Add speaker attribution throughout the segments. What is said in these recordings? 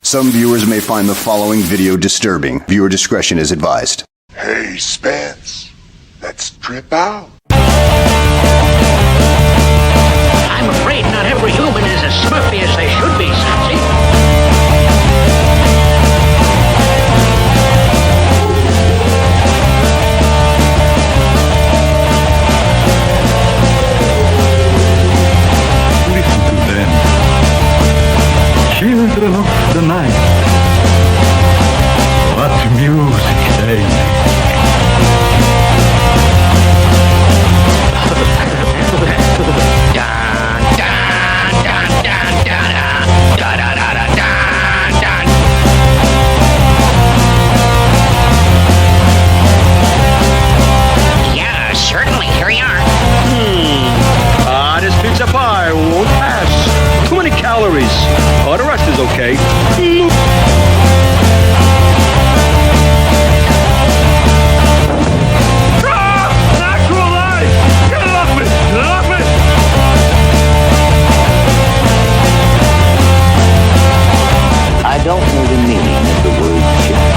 Speaker 1: Some viewers may find the following video disturbing. Viewer discretion is advised.
Speaker 2: Hey, Spence, let's trip out.
Speaker 3: I'm afraid not every human is as smurfy as they should be, Sassy.
Speaker 4: Listen to them. Children of the night. What music they make.
Speaker 3: Yeah, certainly. Here we are.
Speaker 5: This pizza pie won't pass. Too many calories. Oh, the rest is okay. Natural light! Get it off me! Get it off me!
Speaker 6: I don't know the meaning of the word Jack.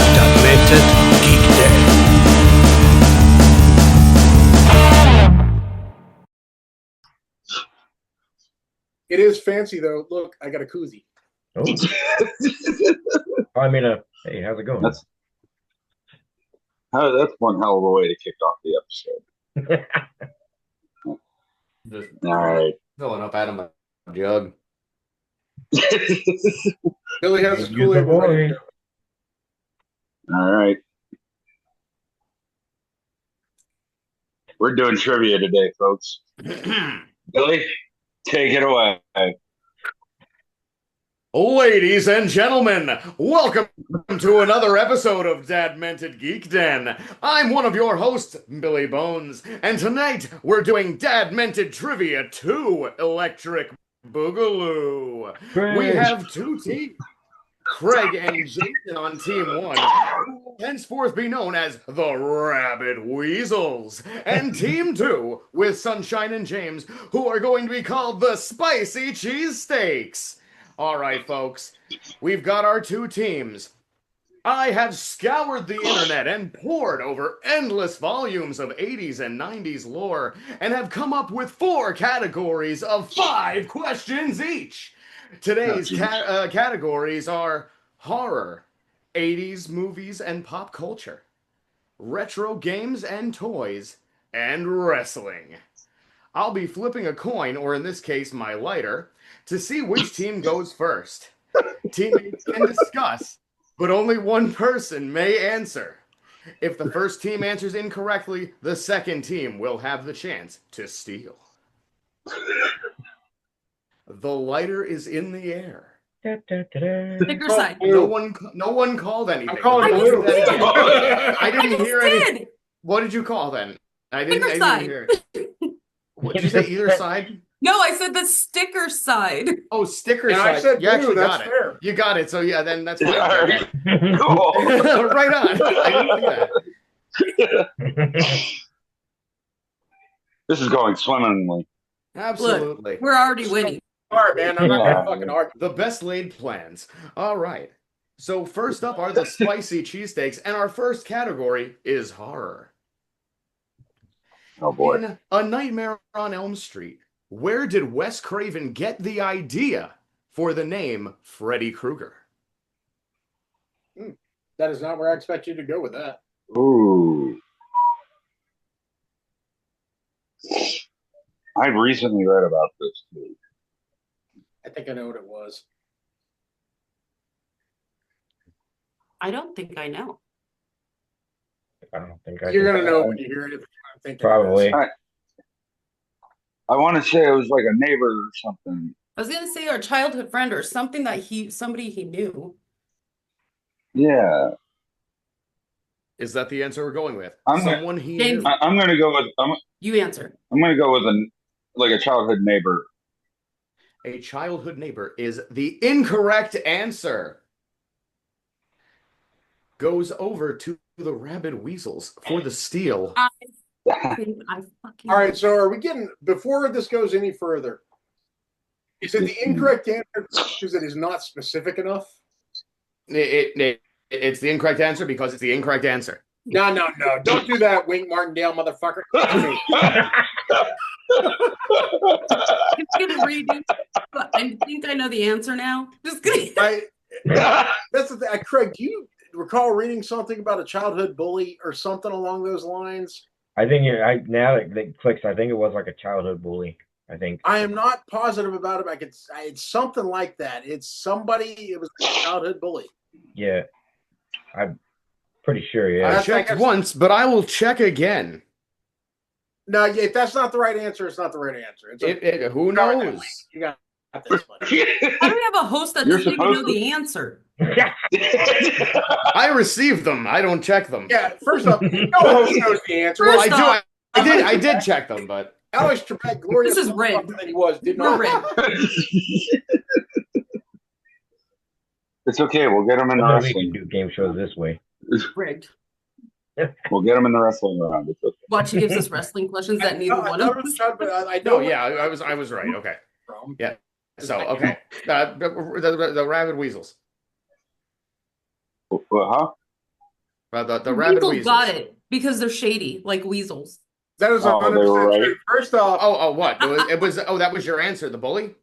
Speaker 7: Annihilated Geek Day.
Speaker 8: It is fancy though. Look, I got a koozie.
Speaker 9: Oh. Hey, how's it going?
Speaker 10: That's one hell of a way to kick off the episode.
Speaker 11: Just
Speaker 10: All right.
Speaker 11: filling up out of my jug.
Speaker 8: Billy has his
Speaker 9: Use the
Speaker 8: Kool-Aid.
Speaker 9: boy.
Speaker 10: All right. We're doing trivia today, folks. Billy, take it away.
Speaker 11: Ladies and gentlemen, welcome to another episode of Dad-Mented Geek Den. I'm one of your hosts, Billy Bones, and tonight we're doing Dad-Mented Trivia 2 Electric Boogaloo.
Speaker 9: Craig.
Speaker 11: We have two teams, Craig and Jason on Team 1, who will henceforth be known as the Rabbit Weasels, and Team 2, with Sunshine and James, who are going to be called the Spicy Cheesesteaks. All right, folks, we've got our two teams. I have scoured the internet and pored over endless volumes of 80s and 90s lore and have come up with 4 categories of 5 questions each. Today's categories are horror, 80s movies and pop culture, retro games and toys, and wrestling. I'll be flipping a coin, or in this case, my lighter, to see which team goes first. Teammates can discuss, but only one person may answer. If the first team answers incorrectly, the second team will have the chance to steal. The lighter is in the air.
Speaker 12: Sticker side.
Speaker 11: No one called anything.
Speaker 8: I'm calling
Speaker 12: I
Speaker 8: blue.
Speaker 12: just did.
Speaker 11: I didn't hear
Speaker 12: did.
Speaker 11: anything. What did you call then? I didn't
Speaker 12: Sticker
Speaker 11: hear it. What did you say? Either side?
Speaker 12: No, I said the sticker side.
Speaker 11: Oh, sticker
Speaker 8: And
Speaker 11: side.
Speaker 8: I said
Speaker 11: You actually
Speaker 8: blue, that's
Speaker 11: got it.
Speaker 8: fair.
Speaker 11: You got it. So yeah, then that's fine.
Speaker 10: All right. Cool.
Speaker 11: Right on. I didn't see that.
Speaker 10: This is going swimmingly.
Speaker 11: Absolutely.
Speaker 12: Look, we're already winning.
Speaker 8: All right, man. I'm not gonna fucking argue.
Speaker 11: The best laid plans. All right. So first up are the spicy cheesesteaks, and our first category is horror.
Speaker 10: Oh boy.
Speaker 11: In A Nightmare on Elm Street, where did Wes Craven get the idea for the name Freddy Krueger?
Speaker 8: That is not where I expect you to go with that.
Speaker 10: Ooh. I recently read about this too.
Speaker 8: I think I know what it was.
Speaker 12: I don't think I know.
Speaker 9: I don't think I
Speaker 8: You're
Speaker 9: can-
Speaker 8: gonna know when you hear it. If you think
Speaker 9: Probably.
Speaker 10: I want to say it was like a neighbor or something.
Speaker 12: I was gonna say our childhood friend or something that somebody he knew.
Speaker 10: Yeah.
Speaker 11: Is that the answer we're going with?
Speaker 10: I'm
Speaker 11: Someone he
Speaker 12: James.
Speaker 11: knew.
Speaker 10: I'm gonna go with
Speaker 12: You answer.
Speaker 10: I'm gonna go with a childhood neighbor.
Speaker 11: A childhood neighbor is the incorrect answer. Goes over to the Rabid Weasels for the steal.
Speaker 12: I think I fucking.
Speaker 8: All right, so are we getting, before this goes any further, Is it the incorrect answer because it is not specific enough?
Speaker 11: It's the incorrect answer because it's the incorrect answer.
Speaker 8: No. Don't do that, Wink Martindale, motherfucker.
Speaker 12: I'm gonna read it, but I think I know the answer now. Just kidding.
Speaker 8: That's the thing. Craig, do you recall reading something about a childhood bully or something along those lines?
Speaker 9: I think now that it clicks, I think it was like a childhood bully. I think
Speaker 8: I am not positive about it. It's something like that. It was a childhood bully.
Speaker 9: Yeah, I'm pretty sure. Yeah,
Speaker 11: I checked once, but I will check again.
Speaker 8: No, if that's not the right answer, it's not the right answer.
Speaker 11: Who knows?
Speaker 8: You got this, buddy.
Speaker 12: How do we have a host that doesn't even know the answer?
Speaker 11: I receive them. I don't check them.
Speaker 8: Yeah, first off, no host knows the answer.
Speaker 12: First
Speaker 8: Well,
Speaker 12: off,
Speaker 11: I did check them, but
Speaker 8: Alex Trebek, glorious
Speaker 12: This is rigged.
Speaker 8: that he was, did not.
Speaker 10: It's okay. We'll get him in the
Speaker 9: we
Speaker 10: wrestling.
Speaker 9: can do game shows this way.
Speaker 12: Rigged.
Speaker 10: We'll get him in the wrestling round. It's okay.
Speaker 12: Watch, he gives us wrestling questions that neither one of us.
Speaker 8: I
Speaker 11: no,
Speaker 8: know.
Speaker 11: yeah, I was right. Okay, yeah. So okay, the rabid weasels.
Speaker 10: Huh?
Speaker 11: The rabid
Speaker 12: Weasel
Speaker 11: weasels.
Speaker 12: got it because they're shady, like weasels.
Speaker 8: That is 100% true. First off,
Speaker 11: what? It was. Oh, that was your answer. The bully.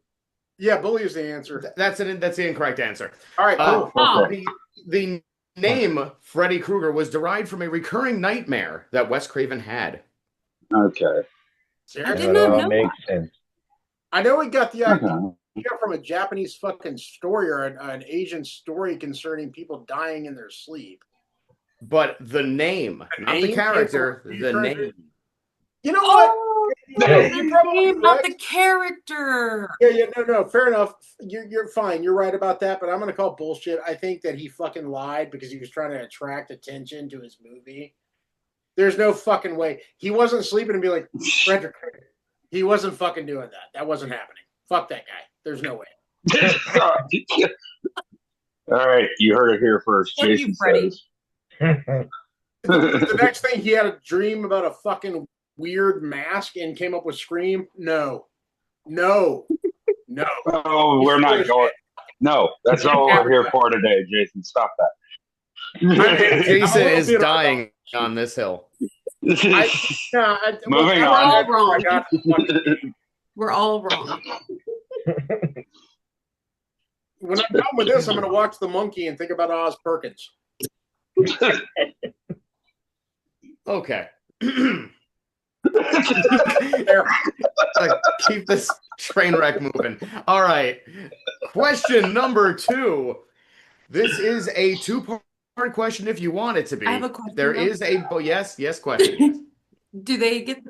Speaker 8: Yeah, bully is the answer.
Speaker 11: That's the incorrect answer.
Speaker 8: All right, cool.
Speaker 11: The name Freddy Krueger was derived from a recurring nightmare that Wes Craven had.
Speaker 10: Okay.
Speaker 12: I did not know.
Speaker 9: Makes sense.
Speaker 8: I know we got the idea from a Japanese fucking story or an Asian story concerning people dying in their sleep.
Speaker 11: But the name, not the character, the name.
Speaker 8: You know what?
Speaker 12: Not the character.
Speaker 8: Yeah, no, fair enough. You're fine. You're right about that, but I'm gonna call bullshit. I think that he fucking lied because he was trying to attract attention to his movie. There's no fucking way. He wasn't sleeping and be like, Frederick. He wasn't fucking doing that. That wasn't happening. Fuck that guy. There's no way.
Speaker 10: All right, you heard it here first.
Speaker 12: Thank
Speaker 10: Jason
Speaker 12: you, Freddie.
Speaker 8: The next thing he had a dream about a fucking weird mask and came up with Scream. No.
Speaker 10: Oh, we're not going. No, that's not what we're here for today, Jason. Stop that.
Speaker 11: Jason is dying on this hill.
Speaker 10: Moving
Speaker 12: We're
Speaker 10: on.
Speaker 12: all wrong. We're all wrong.
Speaker 8: When I'm done with this, I'm going to watch The Monkey and think about Oz Perkins.
Speaker 11: Okay. Keep this train wreck moving. All right. Question number 2. This is a 2-part question if you want it to be.
Speaker 12: I have a question.
Speaker 11: There is a yes question.
Speaker 12: Do they get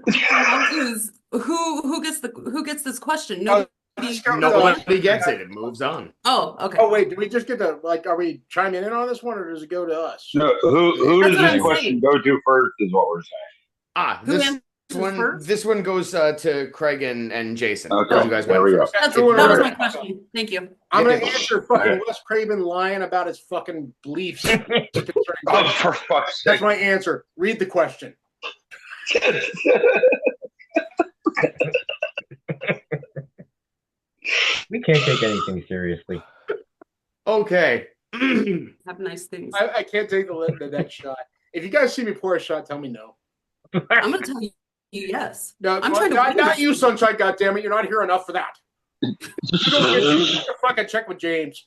Speaker 12: who gets this question?
Speaker 11: Nobody gets it. It moves on.
Speaker 12: Oh, okay.
Speaker 8: Oh wait, do we just get to are we chiming in on this one, or does it go to us?
Speaker 10: No, who does this question go to first? Is what we're saying.
Speaker 11: This one goes to Craig and Jason.
Speaker 10: Okay,
Speaker 11: you guys
Speaker 10: there we go.
Speaker 12: That was my question. Thank you.
Speaker 8: I'm gonna answer fucking Wes Craven lying about his fucking beliefs.
Speaker 10: Oh, for fuck's sake!
Speaker 8: That's my answer. Read the question.
Speaker 9: We can't take anything seriously.
Speaker 11: Okay.
Speaker 12: Have nice things.
Speaker 8: I can't take the next shot. If you guys see me pour a shot, tell me no.
Speaker 12: I'm gonna tell you yes.
Speaker 8: No,
Speaker 12: I'm trying to
Speaker 8: not you, Sunshine. Goddammit, you're not here enough for that. You don't get to fucking check with James.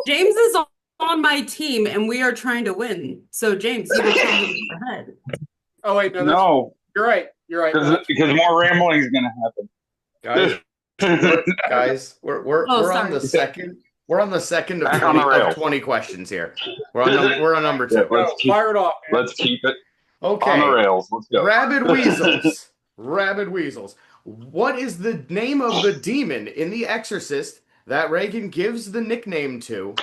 Speaker 12: James is on my team, and we are trying to win. So James, you were trying to get ahead.
Speaker 8: Oh wait,
Speaker 10: no.
Speaker 8: You're right. You're right.
Speaker 10: Because more rambling is going to
Speaker 11: happen. Guys, we're on the second. We're on the second of 20 questions here. We're on number 2.
Speaker 10: Yeah,
Speaker 8: fire it off. Man.
Speaker 10: Let's keep it
Speaker 11: okay.
Speaker 10: on the rails. Let's go.
Speaker 11: Rabid weasels. Rabid weasels. What is the name of the demon in The Exorcist that Reagan gives the nickname to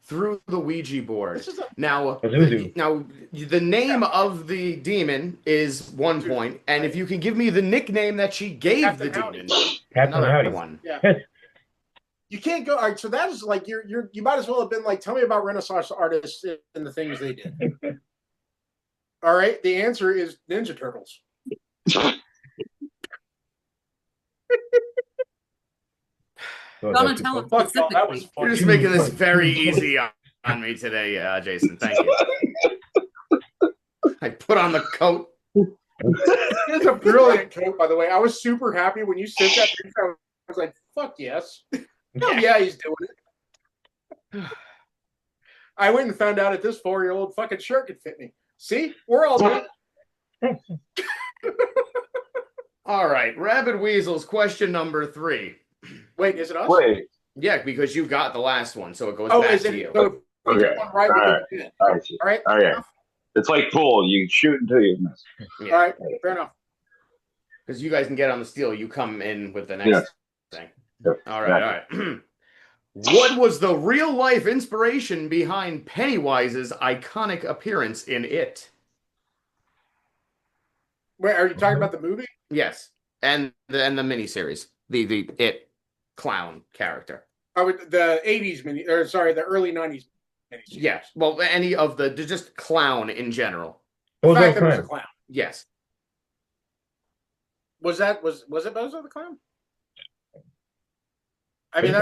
Speaker 11: through the Ouija board? Now, the name of the demon is 1 point, and if you can give me the nickname that she gave the demon, another one.
Speaker 8: Yeah. You can't go. All right, so that is like you might as well have been like, tell me about Renaissance artists and the things they did. All right, the answer is Ninja Turtles.
Speaker 9: So is that too
Speaker 12: Donatello
Speaker 9: far?
Speaker 8: Fuck y'all, that was
Speaker 12: specifically.
Speaker 11: You're just
Speaker 8: fun.
Speaker 11: making this very easy on me today, Jason. Thank you. I put on the coat.
Speaker 8: It's a brilliant coat, by the way. I was super happy when you sent that picture. I was like, fuck yes. Hell yeah, he's doing it. I went and found out that this 4-year-old fucking shirt could fit me. See? We're all doing it.
Speaker 11: All right, Rabid Weasels, question number 3.
Speaker 8: Wait, is it us?
Speaker 10: Wait.
Speaker 11: Yeah, because you got the last one, so it goes
Speaker 8: Oh,
Speaker 11: back
Speaker 8: is
Speaker 11: to
Speaker 8: it?
Speaker 11: you.
Speaker 8: So
Speaker 10: Okay.
Speaker 8: right,
Speaker 10: All right.
Speaker 8: win.
Speaker 10: All
Speaker 8: All right.
Speaker 10: right. It's like pool. You shoot until you miss.
Speaker 11: Yeah.
Speaker 8: All right. Fair enough.
Speaker 11: Because you guys can get on the steal. You come in with the next thing.
Speaker 10: Yep.
Speaker 11: All right. What was the real life inspiration behind Pennywise's iconic appearance in It?
Speaker 8: Wait, are you talking about the movie?
Speaker 11: Yes, and the miniseries, the It clown character.
Speaker 8: The 80s the early 90s miniseries.
Speaker 11: Yeah, well, any of the just clown in general.
Speaker 8: The fact that it was a clown.
Speaker 11: Yes.
Speaker 8: Was it Bozo the Clown? I mean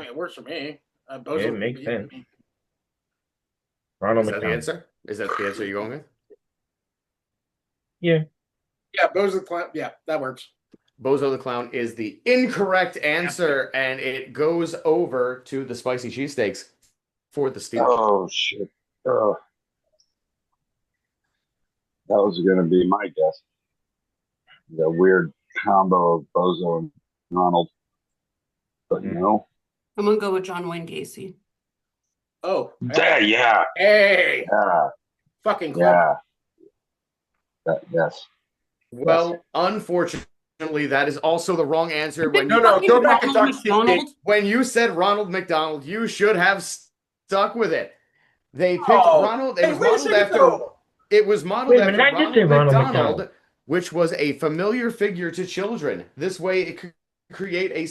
Speaker 8: it works for me. Bozo
Speaker 9: It makes sense. Ronald
Speaker 11: Is that the
Speaker 9: McDonald.
Speaker 11: answer? Is that the answer you're going with?
Speaker 9: Yeah.
Speaker 8: Yeah, Bozo the Clown. Yeah, that works.
Speaker 11: Bozo the Clown is the incorrect answer, and it goes over to the spicy cheesesteaks for the steal.
Speaker 10: Oh, shit. Oh. That was going to be my guess. The weird combo of Bozo and Ronald. But no.
Speaker 12: I'm gonna go with John Wayne Gacy.
Speaker 8: Oh.
Speaker 10: Yeah.
Speaker 8: Hey.
Speaker 10: Yeah.
Speaker 8: Fucking clever.
Speaker 10: Yeah. Yes.
Speaker 11: Well, unfortunately, that is also the wrong answer. When
Speaker 8: Go back and talk to
Speaker 11: When you said Ronald McDonald, you should have stuck with it. They picked Ronald. It was modeled after Ronald McDonald, which was a familiar figure to children. This way, it could create a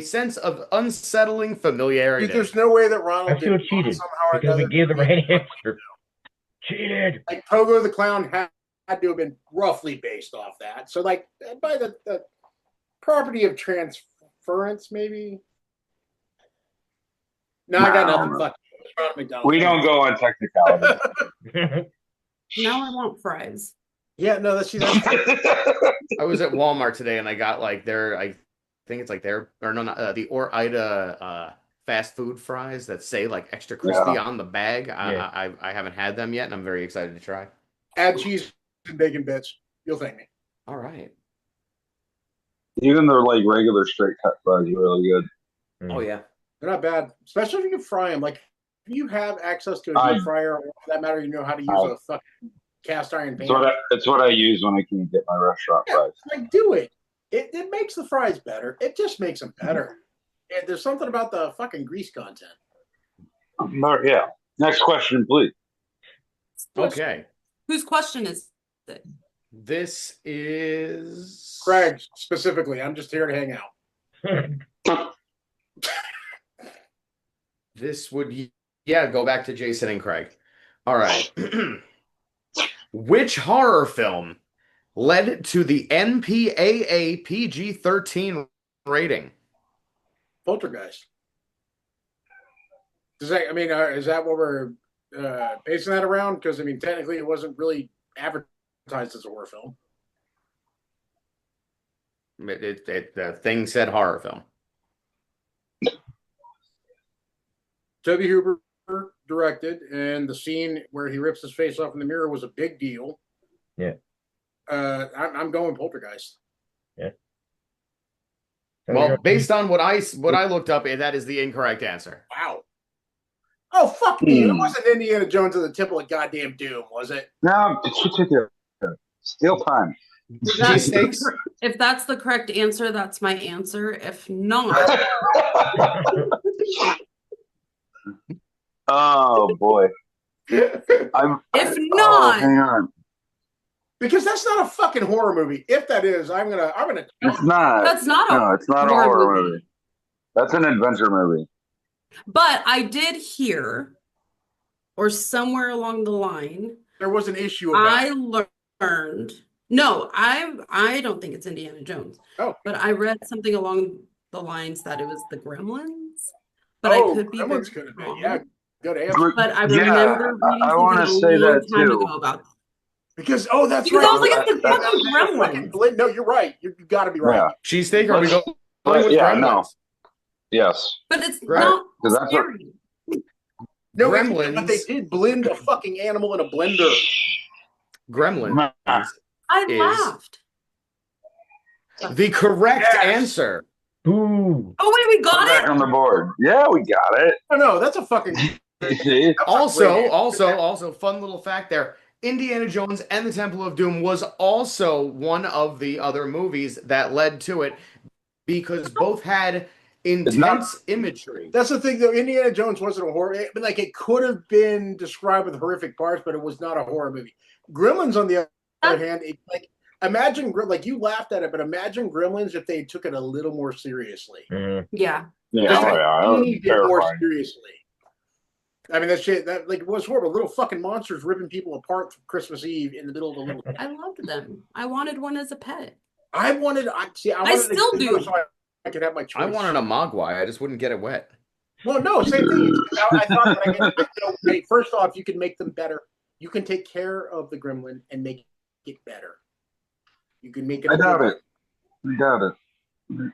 Speaker 11: sense of unsettling familiarity.
Speaker 8: Dude, there's no way that Ronald
Speaker 9: I feel cheated
Speaker 8: somehow
Speaker 9: because we gave the right answer. Cheated.
Speaker 8: Like Pogo the Clown had to have been roughly based off that. So, like, by the property of transference, maybe. No, I got nothing. Fuck Ronald McDonald.
Speaker 10: We don't go on technicality.
Speaker 12: Now I want fries.
Speaker 8: Yeah, no, that's
Speaker 11: I was at Walmart today and I got like I think it's like the Ore-Ida fast food fries that say like extra crispy on the bag. I haven't had them yet and I'm very excited to try.
Speaker 8: Add cheese and bacon bits. You'll thank me.
Speaker 11: All right.
Speaker 10: Even their like regular straight cut fries are really good.
Speaker 11: Oh yeah.
Speaker 8: They're not bad. Especially if you can fry them. Like if you have access to a deep fryer, or for that matter, you know how to use a fucking cast iron pan.
Speaker 10: It's what I use when I can get my restaurant fries.
Speaker 8: Like, do it. It makes the fries better. It just makes them better. And there's something about the fucking grease content.
Speaker 10: Yeah. Next question, please.
Speaker 11: Okay.
Speaker 12: Whose question is it?
Speaker 11: This is
Speaker 8: Craig specifically. I'm just here to hang out.
Speaker 11: This would go back to Jason and Craig. All right. Which horror film led to the NPAA PG-13 rating?
Speaker 8: Poltergeist. Is that what we're basing that around? Because I mean, technically, it wasn't really advertised as a horror film.
Speaker 11: The thing said horror film.
Speaker 8: Toby Hooper directed, and the scene where he rips his face off in the mirror was a big deal.
Speaker 9: Yeah.
Speaker 8: I'm going Poltergeist.
Speaker 9: Yeah.
Speaker 11: Well, based on what I looked up, that is the incorrect answer.
Speaker 8: Wow. Oh, fuck me. It wasn't Indiana Jones at the Temple of Goddamn Doom, was it?
Speaker 10: No, it's ridiculous. Still time.
Speaker 12: If that's the correct answer, that's my answer. If not,
Speaker 10: oh boy.
Speaker 12: If not,
Speaker 10: hang on.
Speaker 8: Because that's not a fucking horror movie. If that is, I'm gonna.
Speaker 10: It's not.
Speaker 12: That's not
Speaker 10: No, it's not a horror movie. That's an adventure movie.
Speaker 12: But I did hear, or somewhere along the line,
Speaker 8: there was an issue about
Speaker 12: I learned. No, I don't think it's Indiana Jones.
Speaker 8: Oh.
Speaker 12: But I read something along the lines that it was the Gremlins, but I could be very
Speaker 8: Gremlins could have been.
Speaker 12: wrong.
Speaker 8: Yeah, good answer.
Speaker 12: But I remember reading
Speaker 10: I
Speaker 12: something
Speaker 10: want
Speaker 12: a
Speaker 10: to say
Speaker 12: long
Speaker 10: that
Speaker 12: time
Speaker 10: too.
Speaker 12: ago about that.
Speaker 8: Because that's
Speaker 12: Because
Speaker 8: right.
Speaker 12: I was like, it's the fucking
Speaker 8: fucking
Speaker 12: Gremlins.
Speaker 8: No, you're right. You got to be right.
Speaker 10: Yeah.
Speaker 11: Cheesesteak, are we going
Speaker 10: But
Speaker 11: with
Speaker 10: yeah,
Speaker 11: Gremlins?
Speaker 10: no. Yes.
Speaker 12: But it's
Speaker 11: Right.
Speaker 12: not
Speaker 10: 'Cause that's what-
Speaker 12: scary.
Speaker 8: No,
Speaker 11: Gremlins.
Speaker 8: but they did blend a fucking animal in a blender.
Speaker 11: Gremlins
Speaker 12: I
Speaker 11: is
Speaker 12: laughed.
Speaker 11: the correct
Speaker 8: Yes.
Speaker 11: answer.
Speaker 9: Ooh.
Speaker 12: Oh wait, we
Speaker 10: Put
Speaker 12: got
Speaker 10: it back
Speaker 12: it.
Speaker 10: on the board. Yeah, we got it.
Speaker 8: No, that's a fucking.
Speaker 10: You see?
Speaker 11: Also, fun little fact there. Indiana Jones and the Temple of Doom was also one of the other movies that led to it because both had intense imagery.
Speaker 8: That's the thing, though. Indiana Jones wasn't a horror, but like it could have been described with horrific parts, but it was not a horror movie. Gremlins, on the other hand, imagine like you laughed at it, but imagine Gremlins if they took it a little more seriously.
Speaker 12: Yeah.
Speaker 10: Yeah, that was
Speaker 8: More
Speaker 10: terrifying.
Speaker 8: seriously. I mean, that shit, that like was horrible. Little fucking monsters ripping people apart for Christmas Eve in the middle of a little.
Speaker 12: I loved them. I wanted one as a pet.
Speaker 8: I wanted
Speaker 12: still do.
Speaker 8: So I could have my choice.
Speaker 11: I wanted a mogwai. I just wouldn't get it wet.
Speaker 8: Well, no, same thing. I thought that hey, first off, you can make them better. You can take care of the gremlin and make it better. You can make it.
Speaker 10: I doubt it.
Speaker 8: Yeah, if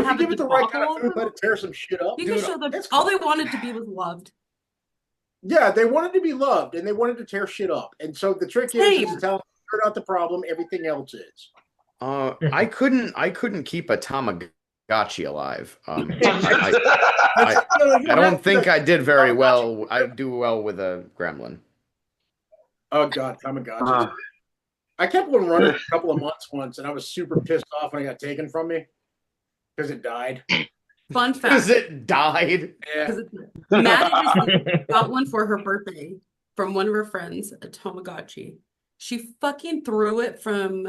Speaker 8: you give it the right kind of food, let it tear some shit up.
Speaker 12: You can show them all they wanted to be was loved.
Speaker 8: Yeah, they wanted to be loved and they wanted to tear shit up. And so the trick is to tell them you're not the problem, everything else is.
Speaker 11: I couldn't keep a Tamagotchi alive. I don't think I did very well. I do well with a gremlin.
Speaker 8: Oh God, Tamagotchi. I kept one running for a couple of months once, and I was super pissed off when it got taken from me because it died.
Speaker 12: Fun fact.
Speaker 11: Because it died.
Speaker 8: Yeah.
Speaker 12: Maddie just got one for her birthday from one of her friends, a Tamagotchi. She fucking threw it from.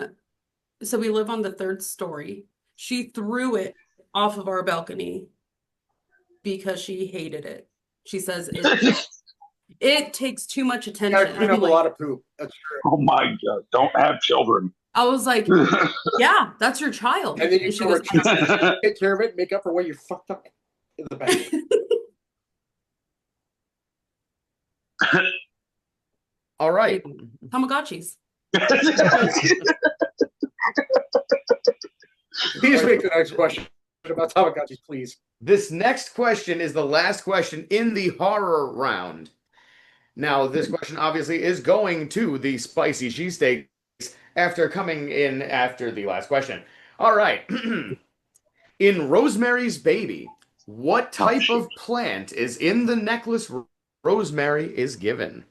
Speaker 12: So we live on the 3rd story. She threw it off of our balcony because she hated it. She says it takes too much attention.
Speaker 8: I clean up a lot of poop. That's true.
Speaker 10: Oh my God! Don't have children.
Speaker 12: I was like, yeah, that's your child.
Speaker 8: And then you
Speaker 12: she goes,
Speaker 8: take care of it, make up for what you fucked up in the back.
Speaker 11: All right.
Speaker 12: Tamagotchis.
Speaker 8: Please make the next question about Tamagotchis, please.
Speaker 11: This next question is the last question in the horror round. Now, this question obviously is going to the spicy cheesesteaks after coming in after the last question. All right. In Rosemary's Baby, what type of plant is in the necklace Rosemary is given?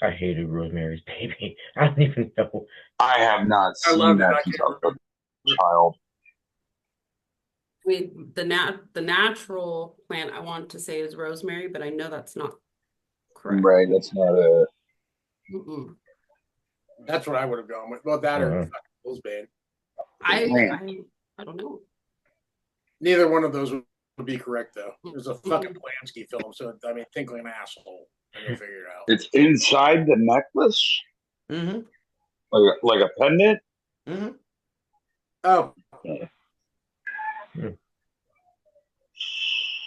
Speaker 9: I hated Rosemary's Baby. I don't even know.
Speaker 10: I have not seen that since I was a child.
Speaker 12: The natural plant I want to say is rosemary, but I know that's not correct.
Speaker 10: Right, that's not a.
Speaker 8: That's what I would have gone with. Well, that or fucking Rosebud.
Speaker 12: I don't know.
Speaker 8: Neither one of those would be correct, though. It was a fucking Polanski film, so I mean, think like an asshole. And you'll figure it out.
Speaker 10: It's inside the necklace.
Speaker 11: Mm-hmm.
Speaker 10: Like a pendant.
Speaker 11: Mm-hmm.
Speaker 8: Oh.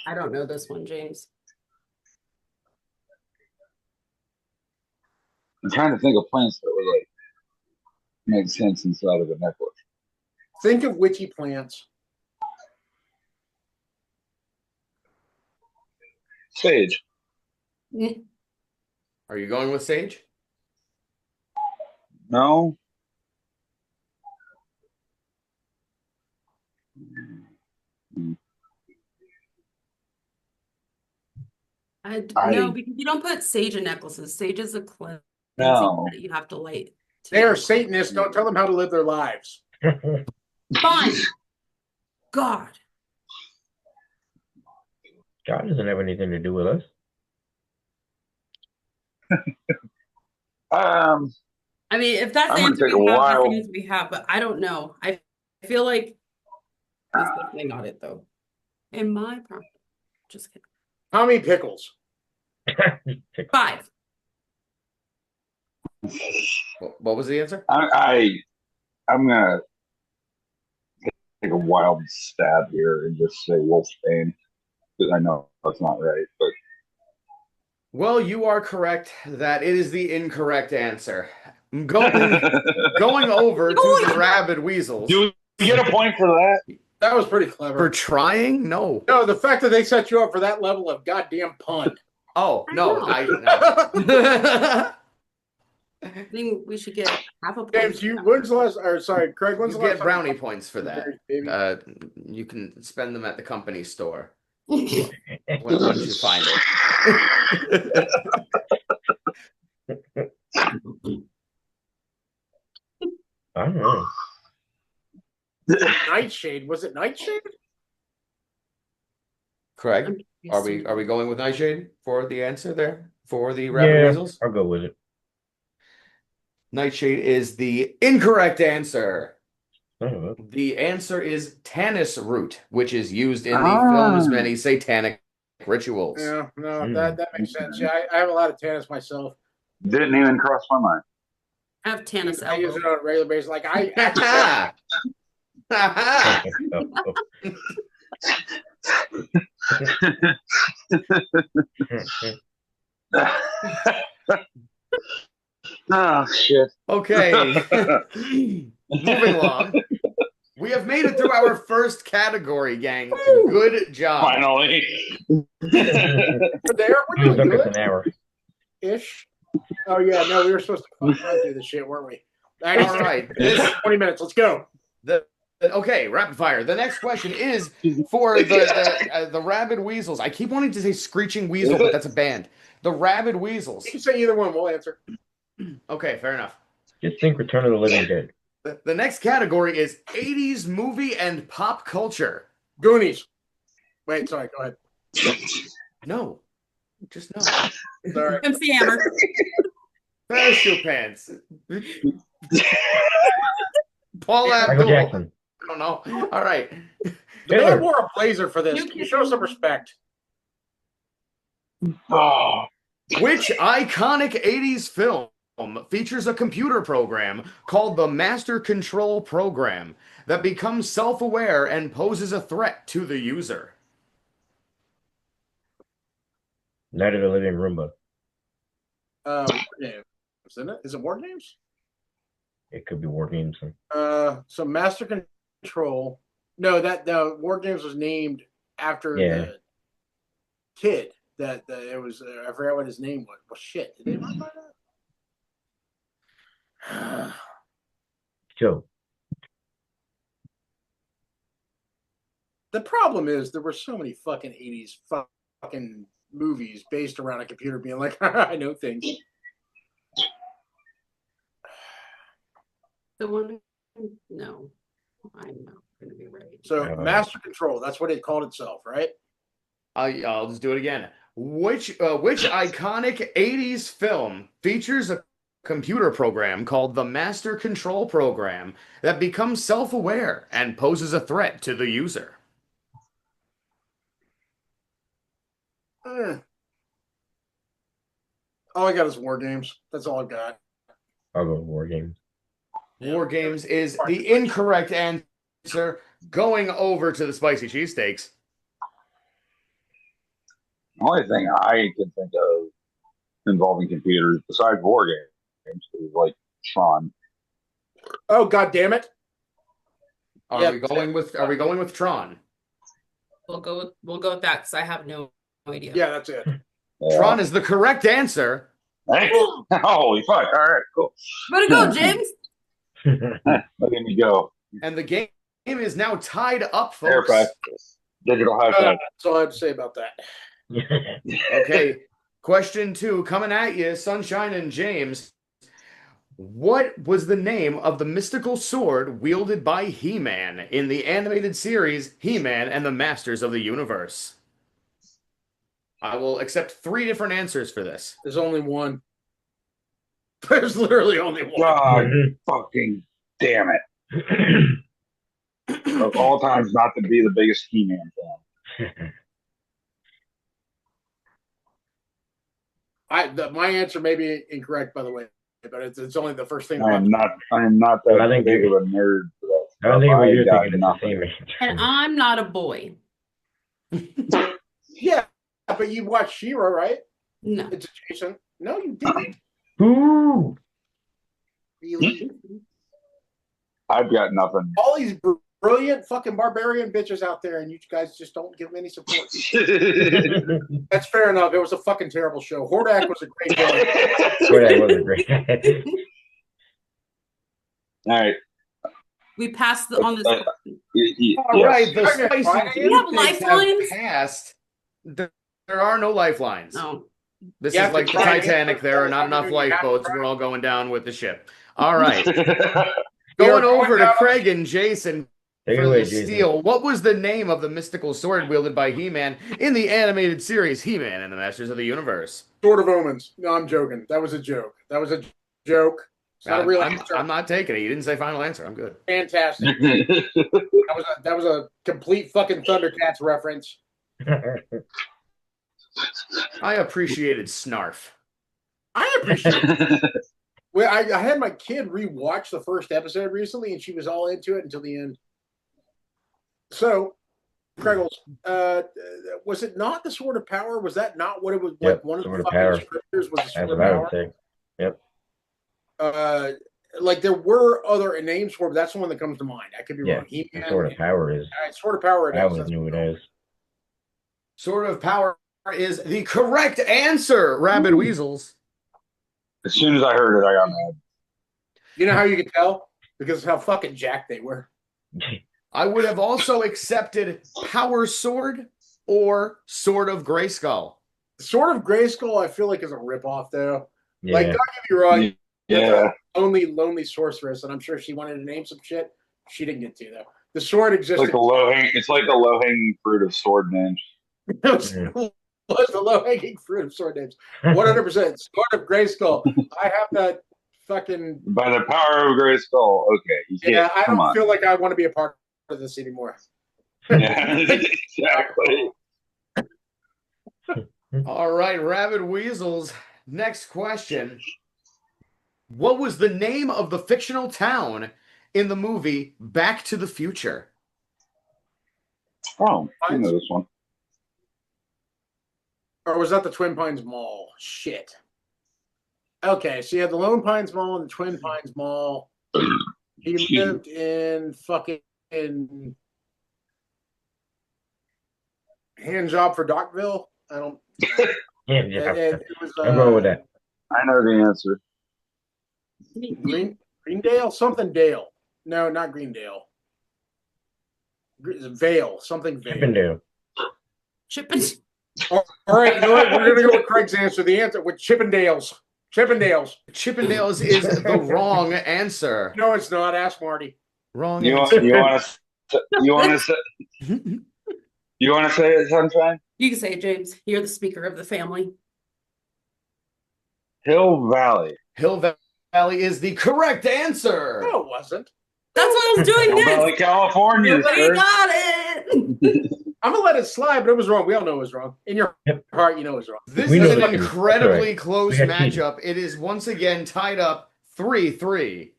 Speaker 12: I don't know this one, James.
Speaker 10: I'm trying to think of plants that would like make sense inside of a necklace.
Speaker 8: Think of witchy plants.
Speaker 10: Sage.
Speaker 11: Are you going with sage?
Speaker 10: No.
Speaker 12: No, because you don't put sage in necklaces. Sage is a cleansing
Speaker 10: No.
Speaker 12: that you have to light.
Speaker 8: They are Satanists. Don't tell them how to live their lives.
Speaker 12: Fine. God.
Speaker 9: God doesn't have anything to do with us.
Speaker 12: I mean, if that's the
Speaker 10: I'm gonna
Speaker 12: answer
Speaker 10: take a
Speaker 12: we have, that's the
Speaker 10: wild-
Speaker 12: answer we have, but I don't know. I feel like he's definitely not it, though. In my prompt. Just kidding.
Speaker 8: Tommy Pickles.
Speaker 12: 5.
Speaker 11: What was the answer?
Speaker 10: I'm gonna take a wild stab here and just say Wolfsbane. I know that's not right, but
Speaker 11: Well, you are correct that it is the incorrect answer. Going over to the rabid weasels.
Speaker 10: do we get a point for that?
Speaker 8: That was pretty clever.
Speaker 11: For trying? No.
Speaker 8: No, the fact that they set you up for that level of goddamn pun.
Speaker 11: Oh, no.
Speaker 12: I think we should get half a point.
Speaker 8: James, when's the last? Or sorry, Craig. When's
Speaker 11: You
Speaker 8: the last
Speaker 11: get brownie points for that. You can spend them at the company store once you find it.
Speaker 9: I don't know.
Speaker 8: Nightshade. Was it Nightshade?
Speaker 11: Craig, are we going with Nightshade for the answer there for the rabid weasels?
Speaker 9: I'll go with it.
Speaker 11: Nightshade is the incorrect answer.
Speaker 9: Oh.
Speaker 11: The answer is Tannis root, which is used in the film's many satanic rituals.
Speaker 8: Yeah, no, that makes sense. Yeah, I have a lot of Tannis myself.
Speaker 10: Didn't even cross my mind.
Speaker 12: I have Tannis
Speaker 8: I use it
Speaker 12: elbow.
Speaker 8: on a regular basis. Like I
Speaker 10: Oh shit.
Speaker 11: Okay. Moving along. We have made it through our first category, gang. Good job.
Speaker 10: Finally.
Speaker 8: there, we're doing
Speaker 9: Look at
Speaker 8: good.
Speaker 9: an hour.
Speaker 8: Ish. Oh yeah, no, we were supposed to run through this shit, weren't we?
Speaker 11: All right.
Speaker 8: 20 minutes. Let's go.
Speaker 11: Okay, rapid fire. The next question is for the rabid weasels. I keep wanting to say screeching weasel, but that's a band. The rabid weasels.
Speaker 8: You can say either one. We'll answer.
Speaker 11: Okay, fair enough.
Speaker 9: Just think Return of the Living Dead.
Speaker 11: The next category is 80s movie and pop culture.
Speaker 8: Goonies. Wait, sorry. Go ahead.
Speaker 11: No, just no.
Speaker 8: Sorry.
Speaker 12: MC Hammer.
Speaker 11: Parachute pants. Paul
Speaker 9: Michael
Speaker 11: Abdul.
Speaker 9: Jackson.
Speaker 11: I don't know. All right.
Speaker 8: The man wore a blazer for this. Can you show some respect?
Speaker 10: Oh.
Speaker 11: Which iconic 80s film features a computer program called the Master Control Program that becomes self-aware and poses a threat to the user?
Speaker 9: Night of the Living Roomba.
Speaker 8: War Games, isn't it? Is it War Games?
Speaker 9: It could be War Games.
Speaker 8: So Master Control. No, the War Games was named after the kid that it was. I forgot what his name was. Well, shit. Did they run by that?
Speaker 9: Joe.
Speaker 8: The problem is there were so many fucking 80s fucking movies based around a computer being like, I know things.
Speaker 12: The one, no, I'm not going to be right.
Speaker 8: So Master Control, that's what it called itself, right?
Speaker 11: I'll just do it again. Which iconic 80s film features a computer program called the Master Control Program that becomes self-aware and poses a threat to the user?
Speaker 8: All I got is War Games. That's all I got.
Speaker 9: I'll go with War Games.
Speaker 11: War Games is the incorrect answer. Going over to the spicy cheesesteaks.
Speaker 10: The only thing I can think of involving computers besides War Games is like Tron.
Speaker 8: Oh, god damn it.
Speaker 11: Are we going with Tron?
Speaker 12: We'll go with that because I have no idea.
Speaker 8: Yeah, that's it.
Speaker 11: Tron is the correct answer.
Speaker 10: Hey. Holy fuck. All right, cool.
Speaker 12: Way to go, James.
Speaker 10: Look at me go.
Speaker 11: And the game is now tied up, folks.
Speaker 10: Digital high five.
Speaker 8: That's all I have to say about that.
Speaker 11: Okay. Question 2 coming at you, Sunshine and James. What was the name of the mystical sword wielded by He-Man in the animated series He-Man and the Masters of the Universe? I will accept 3 different answers for this.
Speaker 8: There's only one. There's literally only one.
Speaker 10: God fucking damn it. Of all times not to be the biggest He-Man fan.
Speaker 8: My answer may be incorrect, by the way, but it's only the first thing.
Speaker 10: I am not that big of a nerd for that.
Speaker 9: I don't think what you're
Speaker 10: got
Speaker 9: thinking is the
Speaker 10: nothing.
Speaker 9: same answer.
Speaker 12: And I'm not a boy.
Speaker 8: Yeah, but you watched She-Ra, right?
Speaker 12: No.
Speaker 8: It's adjacent. No, you didn't.
Speaker 9: Ooh.
Speaker 8: Really?
Speaker 10: I've got nothing.
Speaker 8: All these brilliant fucking barbarian bitches out there, and you guys just don't give them any support. That's fair enough. It was a fucking terrible show. Hordak was a great villain.
Speaker 9: Hordak was a great guy.
Speaker 10: All right.
Speaker 12: We passed on this.
Speaker 11: All right, the spicy
Speaker 12: We have
Speaker 11: cheesesteaks
Speaker 12: lifelines?
Speaker 11: passed. There are no lifelines.
Speaker 12: No.
Speaker 11: This
Speaker 8: You
Speaker 11: is
Speaker 8: have
Speaker 11: like
Speaker 8: to
Speaker 11: the
Speaker 8: try
Speaker 11: Titanic.
Speaker 8: it.
Speaker 11: There are not enough
Speaker 8: You have to
Speaker 11: lifeboats.
Speaker 8: try
Speaker 11: We're all going down with the ship. All right.
Speaker 8: We are
Speaker 11: Going
Speaker 8: going
Speaker 11: over to
Speaker 8: down.
Speaker 11: Craig and Jason
Speaker 9: Take it
Speaker 11: for
Speaker 9: away,
Speaker 11: the
Speaker 9: Jason.
Speaker 11: steal. What was the name of the mystical sword wielded by He-Man in the animated series He-Man and the Masters of the Universe?
Speaker 8: Sword of Omens. No, I'm joking. That was a joke. That was a joke. It's not a real answer.
Speaker 11: I'm not taking it. You didn't say final answer. I'm good.
Speaker 8: Fantastic. That was a complete fucking Thundercats reference.
Speaker 11: I appreciated Snarf.
Speaker 8: I appreciate it. Well, I had my kid rewatch the first episode recently, and she was all into it until the end. So, Kreggles, was it not the Sword of Power? Was that not what it was?
Speaker 9: Yep,
Speaker 8: Like one of
Speaker 9: Sword
Speaker 8: the
Speaker 9: of
Speaker 8: fucking
Speaker 9: Power.
Speaker 8: scriptures was the
Speaker 9: That's
Speaker 8: Sword of
Speaker 9: what I would
Speaker 8: Power?
Speaker 9: say. Yep.
Speaker 8: Like there were other names for it, but that's the one that comes to mind. I could be
Speaker 9: Yeah.
Speaker 8: wrong. He-Man,
Speaker 9: Sword of Power is.
Speaker 8: all right, Sword of Power.
Speaker 9: I always knew it as.
Speaker 11: Sword of Power is the correct answer, Rabid Weasels.
Speaker 10: As soon as I heard it, I got mad.
Speaker 8: You know how you could tell? Because of how fucking jacked they were.
Speaker 11: I would have also accepted Power Sword or Sword of Grayskull.
Speaker 8: Sword of Grayskull, I feel like is a ripoff, though.
Speaker 9: Yeah.
Speaker 8: Like, don't get me wrong.
Speaker 10: Yeah.
Speaker 8: Lonely sorceress, and I'm sure she wanted to name some shit. She didn't get to though. The sword
Speaker 10: It's
Speaker 8: existed.
Speaker 10: like the low hanging fruit of sword names.
Speaker 8: It was the low hanging fruit of sword names. 100%. Sword of Grayskull. I have that fucking.
Speaker 10: By the power of Grayskull. Okay.
Speaker 8: Yeah, I
Speaker 10: come
Speaker 8: don't
Speaker 10: on.
Speaker 8: feel like I want to be a part of this anymore.
Speaker 10: Yeah, exactly.
Speaker 11: All right, Rabid Weasels. Next question. What was the name of the fictional town in the movie Back to the Future?
Speaker 10: Oh, I know this one.
Speaker 8: Or was that the Twin Pines Mall? Shit. Okay, so you had the Lone Pines Mall and the Twin Pines Mall. He lived in fucking hand job for Dockville. I don't.
Speaker 9: Yeah.
Speaker 8: It was,
Speaker 9: I'm going with that.
Speaker 10: I know the answer.
Speaker 8: Greendale? Something Dale. No, not Greendale. Vale. Something Vale.
Speaker 9: Chippendale.
Speaker 8: All right, you know what? We're going to go with Craig's answer. The answer with Chippendales.
Speaker 11: Chippendales is the wrong answer.
Speaker 8: No, it's not. Ask Marty.
Speaker 11: Wrong
Speaker 10: You
Speaker 11: answer.
Speaker 10: want to say it, Sunshine?
Speaker 12: You can say it, James. You're the speaker of the family.
Speaker 10: Hill Valley.
Speaker 11: Hill Valley is the correct answer.
Speaker 8: No, it wasn't.
Speaker 12: That's what I was doing
Speaker 10: Hill
Speaker 12: next.
Speaker 10: Valley, California.
Speaker 12: We
Speaker 10: Sir.
Speaker 12: got it.
Speaker 8: I'm going to let it slide, but it was wrong. We all know it was wrong. In your heart, you know it was wrong.
Speaker 11: This
Speaker 9: We
Speaker 11: is
Speaker 9: know
Speaker 11: an
Speaker 9: the truth.
Speaker 11: incredibly
Speaker 9: That's right.
Speaker 11: close
Speaker 9: We got cheated.
Speaker 11: matchup. It is once again tied up 3-3.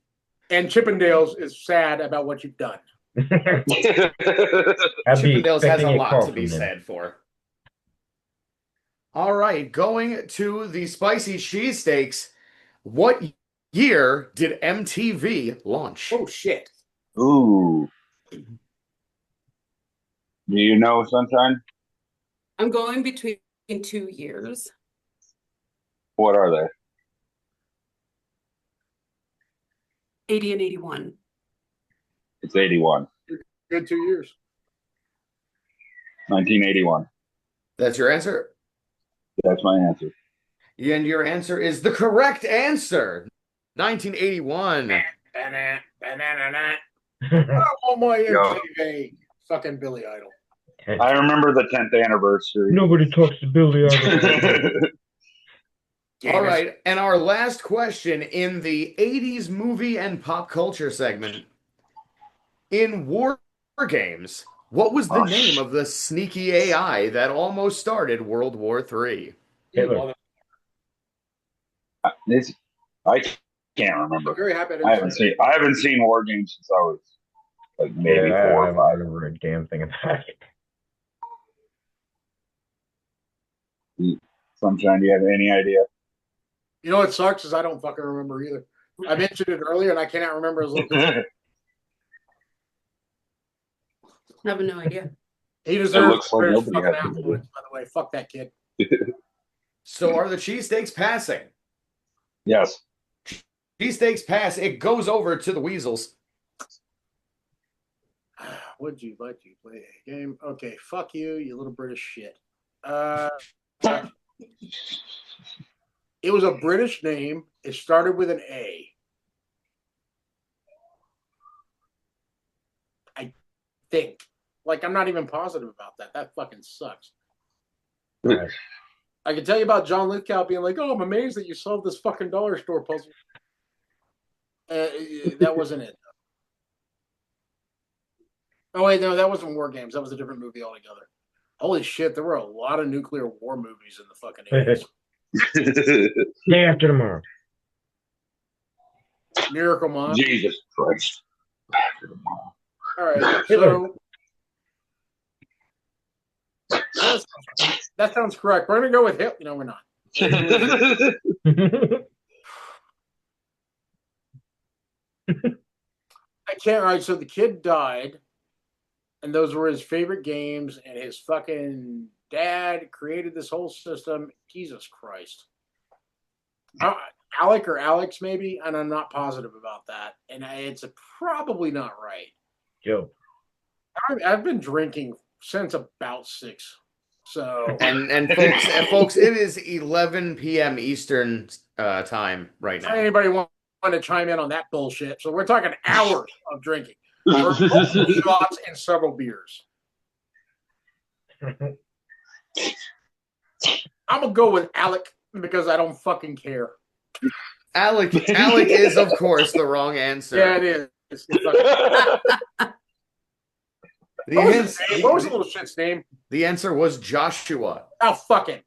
Speaker 8: And Chippendales is sad about what you've done.
Speaker 11: Chippendales has a lot to be
Speaker 9: from them.
Speaker 11: said for. All right, going to the spicy cheesesteaks. What year did MTV launch?
Speaker 8: Oh, shit.
Speaker 10: Ooh. Do you know, Sunshine?
Speaker 12: I'm going between 2 years.
Speaker 10: What are they?
Speaker 12: 80 and 81.
Speaker 10: It's 81.
Speaker 8: Good 2 years.
Speaker 10: 1981.
Speaker 11: That's your answer?
Speaker 10: That's my answer.
Speaker 11: And your answer is the correct answer. 1981.
Speaker 8: Oh, my
Speaker 10: Yo.
Speaker 8: MTV. Fucking Billy Idol.
Speaker 10: I remember the 10th anniversary.
Speaker 9: Nobody talks to Billy Idol.
Speaker 11: All right, and our last question in the 80s movie and pop culture segment. In War Games, what was the name of the sneaky AI that almost started World War III?
Speaker 9: Hitler.
Speaker 10: I can't remember.
Speaker 8: I'm very happy.
Speaker 10: I haven't seen War Games since I was Like maybe
Speaker 9: Yeah,
Speaker 10: 4
Speaker 9: I
Speaker 10: or 5.
Speaker 9: remember a damn thing about it.
Speaker 10: Sunshine, do you have any idea?
Speaker 8: You know what sucks is I don't fucking remember either. I mentioned it earlier and I cannot remember his little.
Speaker 12: I have no idea.
Speaker 8: He deserves
Speaker 10: looks like
Speaker 8: British
Speaker 10: nobody
Speaker 8: fucking
Speaker 10: has an
Speaker 8: affluence, by the way. Fuck that kid.
Speaker 11: So are the cheesesteaks passing?
Speaker 10: Yes.
Speaker 11: Cheesesteaks pass. It goes over to the Weasels.
Speaker 8: Would you like to play a game? Okay, fuck you, you little British shit. It was a British name. It started with an A. I think. Like, I'm not even positive about that. That fucking sucks.
Speaker 9: Right.
Speaker 8: I can tell you about John Lithgow being like, "Oh, I'm amazed that you solved this fucking dollar store puzzle." That wasn't it. Oh wait, no, that wasn't War Games. That was a different movie altogether. Holy shit, there were a lot of nuclear war movies in the fucking 80s.
Speaker 9: Day after tomorrow.
Speaker 8: Miracle Mom.
Speaker 10: Jesus Christ.
Speaker 8: All right, so that sounds correct. We're gonna go with Hitler. No, we're not. I can't. All right, so the kid died, and those were his favorite games, and his fucking dad created this whole system. Jesus Christ. Alec or Alex, maybe, and I'm not positive about that, and it's probably not right.
Speaker 9: Joe.
Speaker 8: I've been drinking since about 6. So
Speaker 11: and folks, it is 11 p.m. Eastern time right now.
Speaker 8: Anybody want to chime in on that bullshit? So we're talking hours of drinking, shots and several beers. I'm gonna go with Alec because I don't fucking care.
Speaker 11: Alec is of course the wrong answer.
Speaker 8: Yeah, it is. What was the little shit's name?
Speaker 11: The answer was Joshua.
Speaker 8: Oh, fuck it.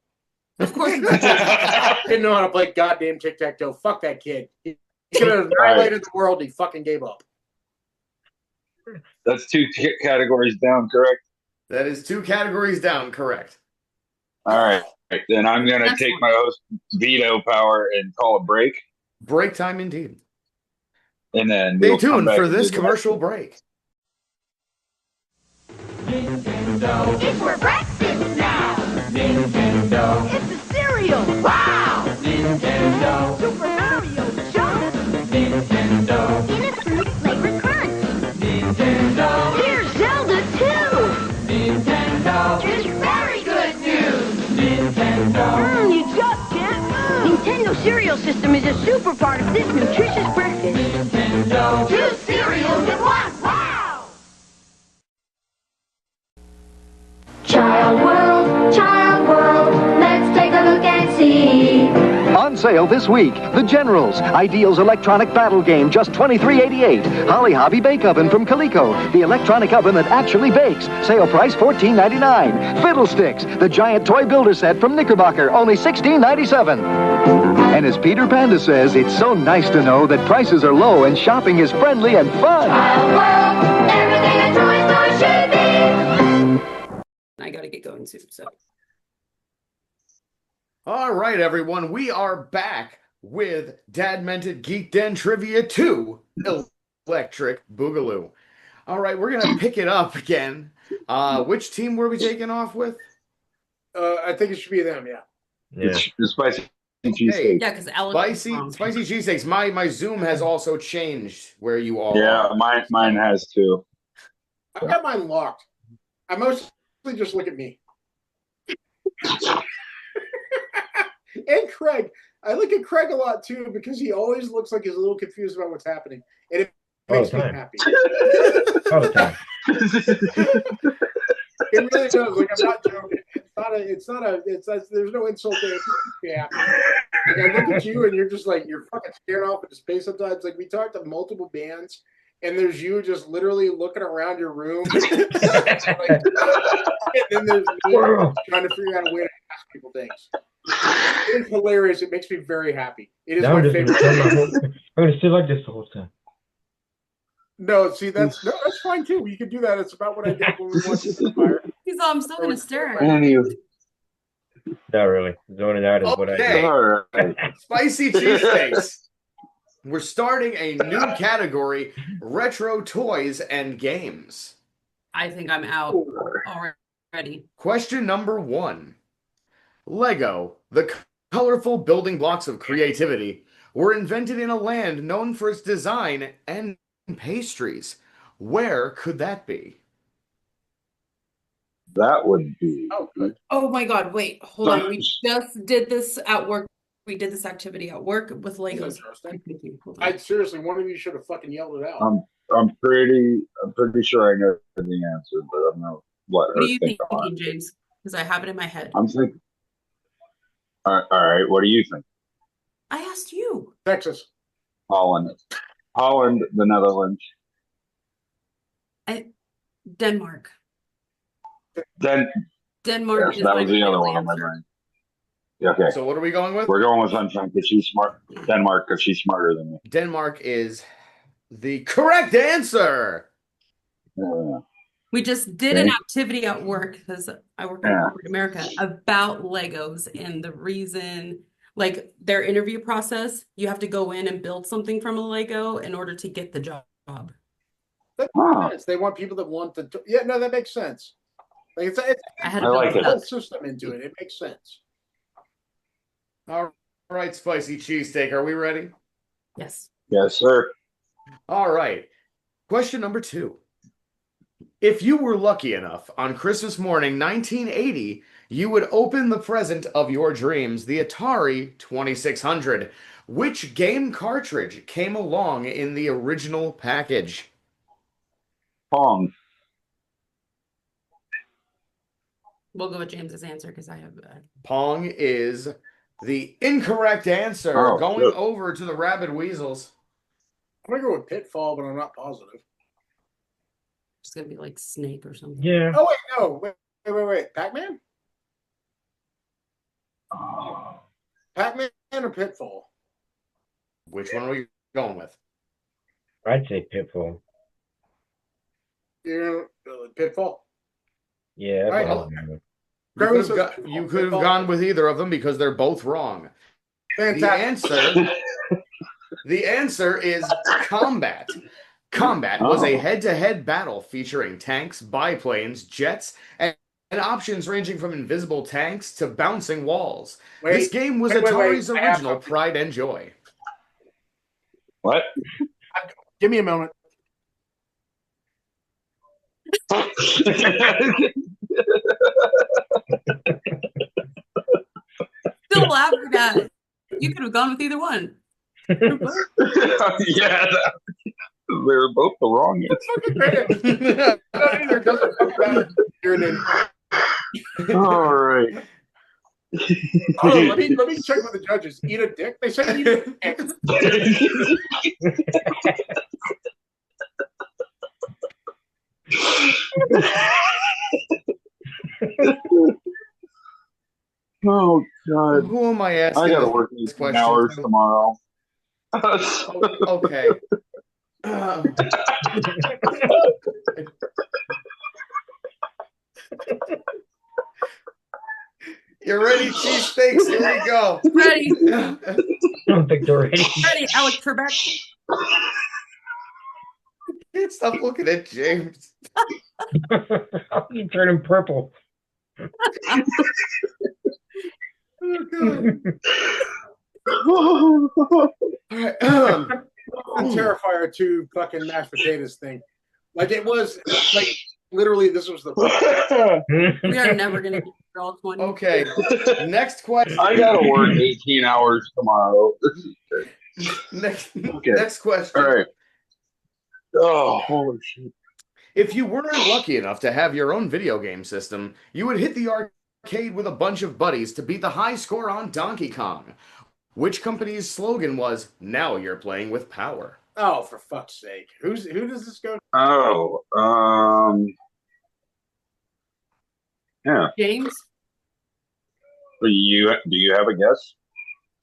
Speaker 12: Of course.
Speaker 8: Didn't know how to play goddamn tic-tac-toe. Fuck that kid. He could have annihilated the world. He fucking gave up.
Speaker 10: That's 2 categories down, correct?
Speaker 11: That is 2 categories down, correct.
Speaker 10: All right. Then I'm going to take my host veto power and call a break.
Speaker 11: Break time indeed.
Speaker 10: And then
Speaker 11: stay tuned for this commercial break.
Speaker 13: Nintendo. It's for breakfast now. Nintendo. It's a cereal. Wow. Nintendo. Super Mario Jump. Nintendo. In a fruit flavored crunch. Nintendo. Here's Zelda too. Nintendo. It's very good news. Nintendo. You just can't. Nintendo cereal system is a super part of this nutritious breakfast. Nintendo. 2 cereals in 1. Wow. Child World, let's take a look and see.
Speaker 14: On sale this week, The Generals, Ideal's electronic battle game, just $23.88. Holly Hobby Bake Oven from Coleco, the electronic oven that actually bakes. Sale price $14.99. Fiddlesticks, the giant toy builder set from Knickerbocker, only $16.97. And as Peter Panda says, it's so nice to know that prices are low and shopping is friendly and fun.
Speaker 13: Child World, everything a toy store should be.
Speaker 12: I gotta get going soon, so.
Speaker 11: All right, everyone, we are back with Dad Meant It Geek Den Trivia 2, Electric Boogaloo. All right, we're going to pick it up again. Which team were we taking off with?
Speaker 8: I think it should be them, yeah.
Speaker 10: It's the spicy cheesesteak.
Speaker 12: Yeah, because Alex
Speaker 11: Spicy cheesesteaks. My Zoom has also changed where you all
Speaker 10: are. Mine has too.
Speaker 8: I've got mine locked. I mostly just look at me. And Craig. I look at Craig a lot too because he always looks like he's a little confused about what's happening. And it makes me happy.
Speaker 9: All the time.
Speaker 8: It really does. Like, I'm not joking. There's no insult there. It makes me happy. Like, I look at you and you're just like, you're fucking staring off into space sometimes. Like, we talked to multiple bands and there's you just literally looking around your room. And then there's me trying to figure out a way to ask people things. It's hilarious. It makes me very happy. It is my favorite.
Speaker 9: I'm going to sit like this the whole time.
Speaker 8: No, see, that's fine too. You can do that. It's about what I did when we went to the fire.
Speaker 12: He's all, I'm still gonna stare at
Speaker 10: And
Speaker 12: him.
Speaker 10: you,
Speaker 9: Not really. Zoning out is what I
Speaker 11: Okay.
Speaker 9: do.
Speaker 10: all right.
Speaker 11: Spicy cheesesteaks. We're starting a new category: retro toys and games.
Speaker 12: I think I'm out already.
Speaker 11: Question number 1. Lego, the colorful building blocks of creativity, were invented in a land known for its design and pastries. Where could that be?
Speaker 10: That would be.
Speaker 12: Oh my God, wait, hold on. We just did this at work. We did this activity at work with Legos.
Speaker 8: I seriously, one of you should have fucking yelled it out.
Speaker 10: I'm pretty sure I know the answer, but I'm gonna let her
Speaker 12: What are you
Speaker 10: think on
Speaker 12: thinking,
Speaker 10: it.
Speaker 12: James? Because I have it in my head.
Speaker 10: I'm thinking. All right. What do you think?
Speaker 12: I asked you.
Speaker 8: Texas.
Speaker 10: Holland, the Netherlands.
Speaker 12: Denmark.
Speaker 10: Yes,
Speaker 12: Denmark is
Speaker 10: that
Speaker 12: my
Speaker 10: was the other
Speaker 12: final
Speaker 10: one on my
Speaker 12: answer.
Speaker 10: mind. Okay.
Speaker 11: So what are we going with?
Speaker 10: We're going with Sunshine because she's smart. Denmark because she's smarter than me.
Speaker 11: Denmark is the correct answer.
Speaker 12: We just did an activity at work because I work in corporate America about Legos and the reason, like their interview process, you have to go in and build something from a Lego in order to get the job.
Speaker 8: That makes sense. They want people that want the. Yeah, no, that makes sense. Like it's
Speaker 12: I had
Speaker 8: a
Speaker 10: like
Speaker 8: whole system into it. It makes sense.
Speaker 11: All right, spicy cheesesteak. Are we ready?
Speaker 12: Yes.
Speaker 10: Yes, sir.
Speaker 11: All right. Question number 2. If you were lucky enough on Christmas morning 1980, you would open the present of your dreams, the Atari 2600. Which game cartridge came along in the original package?
Speaker 10: Pong.
Speaker 12: We'll go with James's answer because I have
Speaker 11: Pong is the incorrect answer.
Speaker 10: Oh,
Speaker 11: Going
Speaker 10: good.
Speaker 11: over to the Rabid Weasels.
Speaker 8: I'm gonna go with Pitfall, but I'm not positive.
Speaker 12: It's gonna be like Snake or something.
Speaker 9: Yeah.
Speaker 8: Oh wait, no, wait. Pac-Man? Pac-Man or Pitfall?
Speaker 11: Which one are we going with?
Speaker 9: I'd say Pitfall.
Speaker 8: Pitfall?
Speaker 9: Yeah.
Speaker 8: Right.
Speaker 11: You could have gone with either of them because they're both wrong.
Speaker 8: Fantastic.
Speaker 11: The answer is Combat. Combat was a head-to-head battle featuring tanks, biplanes, jets, and options ranging from invisible tanks to bouncing walls. This game was Atari's original pride and joy.
Speaker 10: What?
Speaker 8: Give me a moment.
Speaker 12: Still laughing at it. You could have gone with either one.
Speaker 10: Yeah, they're both the wrong answer. All right.
Speaker 8: Oh, let me check with the judges. Eat a dick? They said eat a dick.
Speaker 10: Oh God!
Speaker 11: Who am I asking?
Speaker 10: I gotta work 18 hours tomorrow.
Speaker 11: Okay. You're ready, cheesesteaks? Here we go.
Speaker 12: Ready.
Speaker 9: I don't think they're ready.
Speaker 12: Ready, Alex Trebek.
Speaker 11: Can't stop looking at James.
Speaker 9: How can you turn him purple?
Speaker 11: Oh, God.
Speaker 8: All right. Terrifier 2 fucking mashed potatoes thing. Like it was like literally this was the
Speaker 12: We are never gonna get all 20.
Speaker 11: Okay. Next question.
Speaker 10: I gotta work 18 hours tomorrow.
Speaker 11: Next question.
Speaker 10: All right. Oh, holy shit.
Speaker 11: If you weren't lucky enough to have your own video game system, you would hit the arcade with a bunch of buddies to beat the high score on Donkey Kong. Which company's slogan was, "Now you're playing with power"?
Speaker 8: Oh, for fuck's sake. Who does this go to?
Speaker 10: Oh, yeah.
Speaker 12: James?
Speaker 10: Do you have a guess?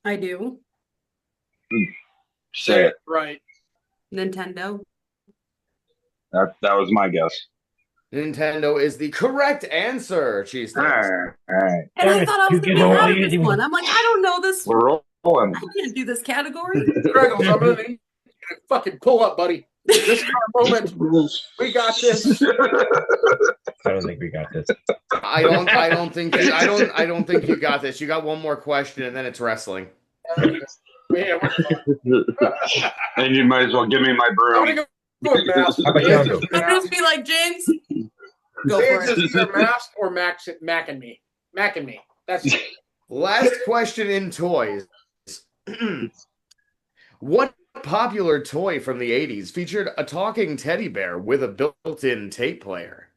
Speaker 12: I do.
Speaker 10: Say it.
Speaker 8: Right.
Speaker 12: Nintendo.
Speaker 10: That was my guess.
Speaker 11: Nintendo is the correct answer. Cheese
Speaker 10: All right.
Speaker 12: And I thought I was going to be out of this one. I'm like, I don't know this.
Speaker 10: We're rolling.
Speaker 12: I can't do this category.
Speaker 8: Greggles, I'm going to need you to fucking pull up, buddy. This is our moment. We got this.
Speaker 9: I don't think we got this.
Speaker 11: I don't think you got this. You got one more question, and then it's wrestling.
Speaker 8: Yeah,
Speaker 10: and you might as well give me my broom.
Speaker 8: I'm gonna go with mask.
Speaker 12: Just be like, James, go for it.
Speaker 8: Either mask or Mac and me. Mac and me. That's
Speaker 11: Last question in toys. What popular toy from the 80s featured a talking teddy bear with a built-in tape player?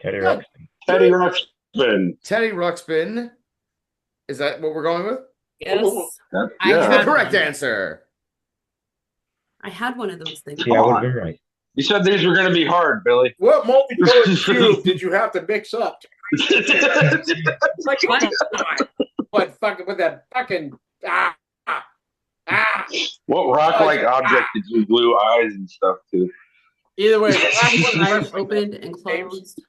Speaker 9: Teddy Ruxpin.
Speaker 10: Teddy Ruxpin.
Speaker 11: Teddy Ruxpin. Is that what we're going with?
Speaker 12: Yes.
Speaker 10: Yeah.
Speaker 11: The correct answer.
Speaker 12: I had one of those things.
Speaker 9: Yeah, I would have been right.
Speaker 10: You said these were going to be hard, Billy.
Speaker 8: what multicolored cube did you have to mix up? Like what fucking with that fucking
Speaker 10: What rock-like object did you glue eyes and stuff to?
Speaker 8: Either way, the last one
Speaker 12: Eyes opened and closed.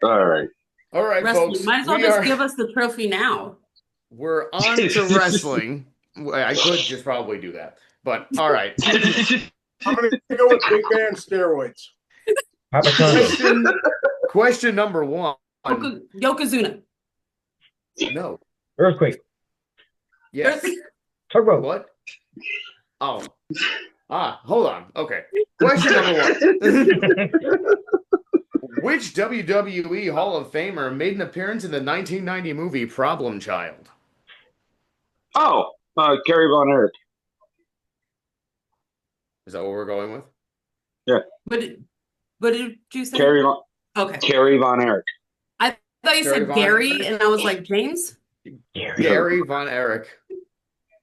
Speaker 10: All right.
Speaker 11: All right,
Speaker 12: Wrestling.
Speaker 11: folks.
Speaker 12: Might as well just give us the trophy now.
Speaker 11: We're on to wrestling. I could just probably do that. But, all right.
Speaker 8: I'm going to go with big band steroids.
Speaker 11: Question number one.
Speaker 12: Yokozuna.
Speaker 11: No.
Speaker 9: Earthquake.
Speaker 11: Yes.
Speaker 9: Tugboat.
Speaker 11: What? Oh. Hold on. Okay. Question number one. Which WWE Hall of Famer made an appearance in the 1990 movie Problem Child?
Speaker 10: Oh, Kerry Von Erich.
Speaker 11: Is that what we're going with?
Speaker 10: Yeah.
Speaker 12: What did you say?
Speaker 10: Kerry Von Erich.
Speaker 12: I thought you said Gary, and I was like, James?
Speaker 11: Gary Von Erich.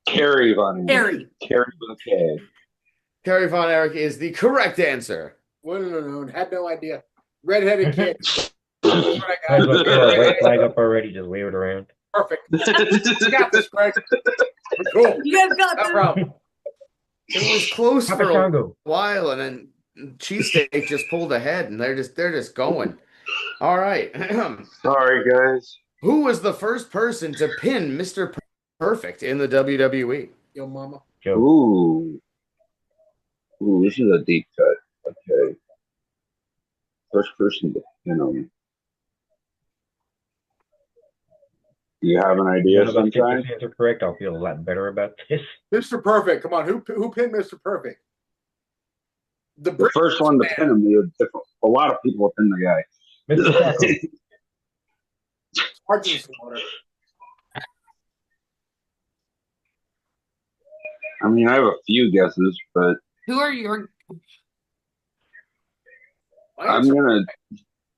Speaker 10: Kerry Von
Speaker 12: Erich.
Speaker 10: Kerry with a K.
Speaker 11: Kerry Von Erich is the correct answer.
Speaker 8: Wouldn't have known. Had no idea. Redheaded kid.
Speaker 9: White flag up already. Just wave it around.
Speaker 8: Perfect. You got this, Greg. Cool.
Speaker 12: You guys got
Speaker 8: No
Speaker 12: this.
Speaker 8: problem.
Speaker 11: It was close
Speaker 9: Papa
Speaker 11: for a
Speaker 9: Shango.
Speaker 11: while, and then Cheesesteak just pulled ahead, and they're just going. All right.
Speaker 10: Sorry, guys.
Speaker 11: Who was the first person to pin Mr. Perfect in the WWE?
Speaker 8: Yo, mama.
Speaker 10: Ooh, this is a deep cut. Okay. First person to pin him. Do you have an idea, Sunshine?
Speaker 9: If answer correct, I'll feel a lot better about this.
Speaker 8: Mr. Perfect. Come on. Who pinned Mr. Perfect?
Speaker 10: The first one to pin him, a lot of people will pin the guy.
Speaker 9: Mr. Taco.
Speaker 8: Hard to slaughter.
Speaker 10: I mean, I have a few guesses, but
Speaker 12: Who are your...
Speaker 10: I'm gonna.